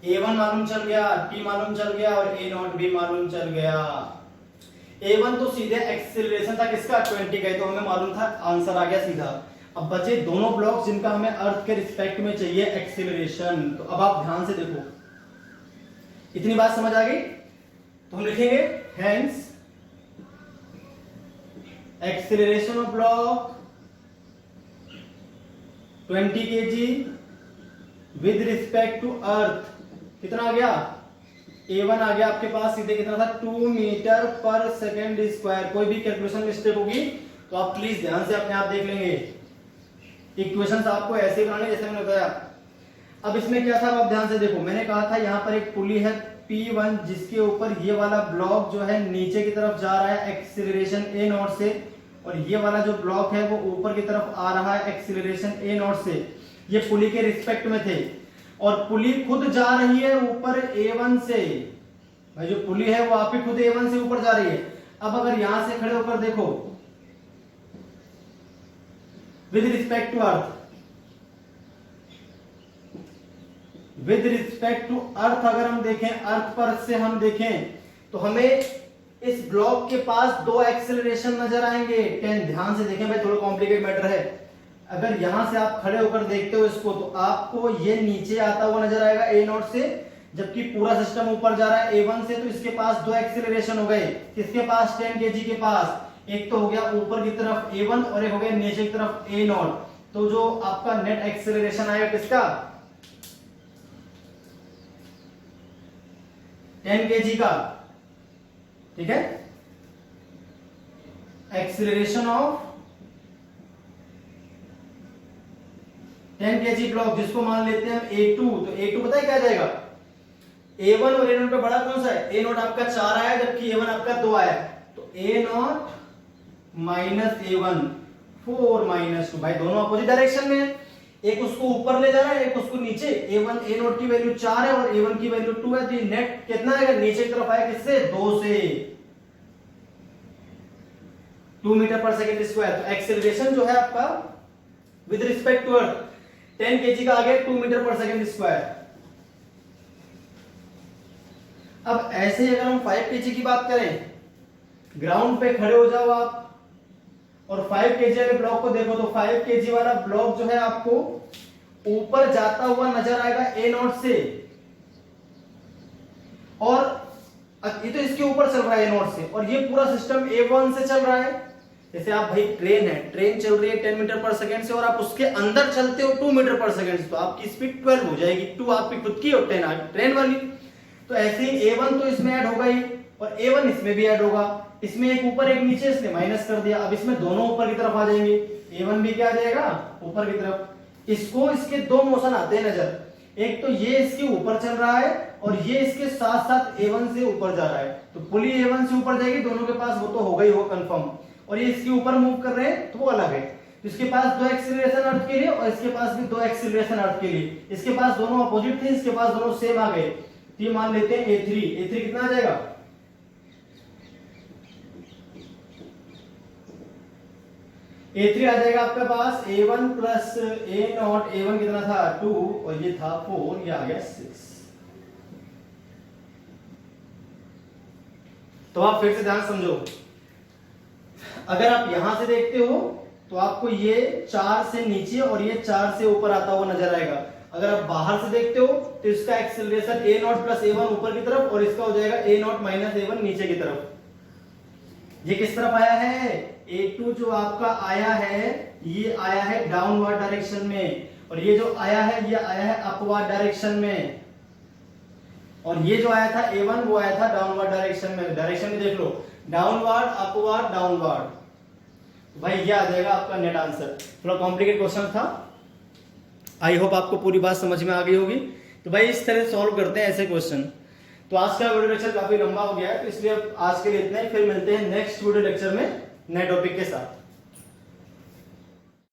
A1 मालूम चल गया, T मालूम चल गया और A0 भी मालूम चल गया। a1 तो सीधे एक्सीलरेशन था किसका 20 का, तो हमें मालूम था, आंसर आ गया सीधा। अब बचे दोनों ब्लॉक जिनका हमें अर्थ के रिस्पेक्ट में चाहिए एक्सीलरेशन। तो अब आप ध्यान से देखो, इतनी बात समझ आ गई? तो हम लिखेंगे hence acceleration of block 20 kg with respect to earth, कितना आ गया a1 आ गया आपके पास सीधे, कितना था 2 मीटर पर सेकेंड स्क्वायर। कोई भी कैलकुलेशन मिस्टेक होगी तो आप प्लीज ध्यान से अपने आप देख लेंगे। इक्वेशंस आपको ऐसे बनाने जैसे मैंने बताया। अब इसमें क्या था, आप ध्यान से देखो, मैंने कहा था यहाँ पर एक पुली है P1 जिसके ऊपर ये वाला ब्लॉक जो है नीचे की तरफ जा रहा है एक्सीलरेशन a0 से, और ये वाला जो ब्लॉक है वो ऊपर की तरफ आ रहा है एक्सीलरेशन a0 से। ये पुली के रिस्पेक्ट में थे, और पुली खुद जा रही है ऊपर a1 से। भाई जो पुली है वो आपकी खुद a1 से ऊपर जा रही है। अब अगर यहां से खड़े होकर देखो with respect to earth, with respect to earth अगर हम देखें, अर्थ पर से हम देखें तो हमें इस ब्लॉक के पास दो एक्सेलरेशन नजर आएंगे। ध्यान से देखें भाई, थोड़ा कॉम्प्लिकेट मैटर है। अगर यहां से आप खड़े होकर देखते हो इसको तो आपको ये नीचे आता हुआ नजर आएगा a0 से, जबकि पूरा सिस्टम ऊपर जा रहा है a1 से। तो इसके पास दो एक्सेलरेशन हो गए, किसके पास 10 kg के पास, एक तो हो गया ऊपर की तरफ a1 और एक हो गया नीचे की तरफ a0। तो जो आपका नेट एक्सेलरेशन आएगा किसका 10 kg का, ठीक है, एक्सेलरेशन ऑफ 10 kg ब्लॉक जिसको मान लेते हैं हम a2। तो a2 पता है क्या जाएगा, a1 और a0 पे बड़ा कौन सा है, a0 आपका 4 आया जबकि a1 आपका 2 आया। तो a0 माइनस a1 4 माइनस 2, भाई दोनों अपोजिट डायरेक्शन में है, एक उसको ऊपर ले जा रहा है एक उसको नीचे। a0 की वैल्यू 4 है और a1 की वैल्यू 2 है, तो ये नेट कितना आएगा, नीचे की तरफ आएगा किससे 2 से, 2 मीटर पर सेकेंड स्क्वायर। तो एक्सेलरेशन जो है आपका with respect to earth 10 kg का आ गया 2 मीटर पर सेकेंड स्क्वायर। अब ऐसे ही अगर हम 5 kg की बात करें, ग्राउंड पे खड़े हो जाओ आप और 5 kg वाले ब्लॉक को देखो, तो 5 kg वाला ब्लॉक जो है आपको ऊपर जाता हुआ नजर आएगा a0 से, और ये तो इसके ऊपर चल रहा है a0 से, और ये पूरा सिस्टम a1 से चल रहा है। जैसे आप भाई ट्रेन है, ट्रेन चल रही है 10 मीटर पर सेकंड से और आप उसके अंदर चलते हो 2 मीटर पर सेकंड से, तो आपकी स्पीड 12 हो जाएगी, 2 आपकी खुद की और 10 ट्रेन वाली। तो ऐसे ही a1 तो इसमें ऐड होगा ही और a1 इसमें भी ऐड होगा, इसमें एक ऊपर एक नीचे इसने माइनस कर दिया। अब इसमें दोनों ऊपर की तरफ आ जाएंगे, a1 भी क्या आ जाएगा ऊपर की तरफ। इसको इसके दो मोशन आते हैं नजर, एक तो ये इसके ऊपर चल रहा है और ये इसके साथ साथ a1 से ऊपर जा रहा है। तो पुली a1 से ऊपर जाएगी, दोनों के पास वो तो होगा ही होगा कंफर्म, और ये इसके ऊपर मूव कर रहे हैं तो वो अलग है। तो इसके पास दो एक्सीलरेशन अर्थ के लिए और इसके पास भी दो एक्सीलरेशन अर्थ के लिए, इसके पास दोनों अपोजिट थे, इसके पास दोनों सेम आ गए। तो ये मान लेते हैं a3, a3 कितना आ जाएगा, a3 आ जाएगा आपके पास a1 प्लस a0, a1 कितना था 2 और ये था 4, ये आ गया 6। तो आप फिर से ध्यान समझो, अगर आप यहां से देखते हो तो आपको ये 4 से नीचे और ये 4 से ऊपर आता हुआ नजर आएगा। अगर आप बाहर से देखते हो तो इसका एक्सेलरेशन a0 प्लस a1 ऊपर की तरफ और इसका हो जाएगा a0 माइनस a1 नीचे की तरफ। ये किस तरफ आया है, a2 जो आपका आया है ये आया है डाउनवर्ड डायरेक्शन में, और ये जो आया है ये आया है अपवर्ड डायरेक्शन में, और ये जो आया था a1 वो आया था डाउनवर्ड डायरेक्शन में। डायरेक्शन में देख लो, डाउनवर्ड अपवर्ड डाउनवर्ड। भाई ये आ जाएगा आपका नेट आंसर। थोड़ा कॉम्प्लिकेट क्वेश्चन था, आई होप आपको पूरी बात समझ में आ गई होगी। तो भाई इस तरह सॉल्व करते हैं ऐसे क्वेश्चन। तो आज का वीडियो लेक्चर काफी लंबा हो गया है, तो इसलिए अब आज के लिए इतना ही, फिर मिलते हैं नेक्स्ट वीडियो लेक्चर में नए टॉपिक के साथ।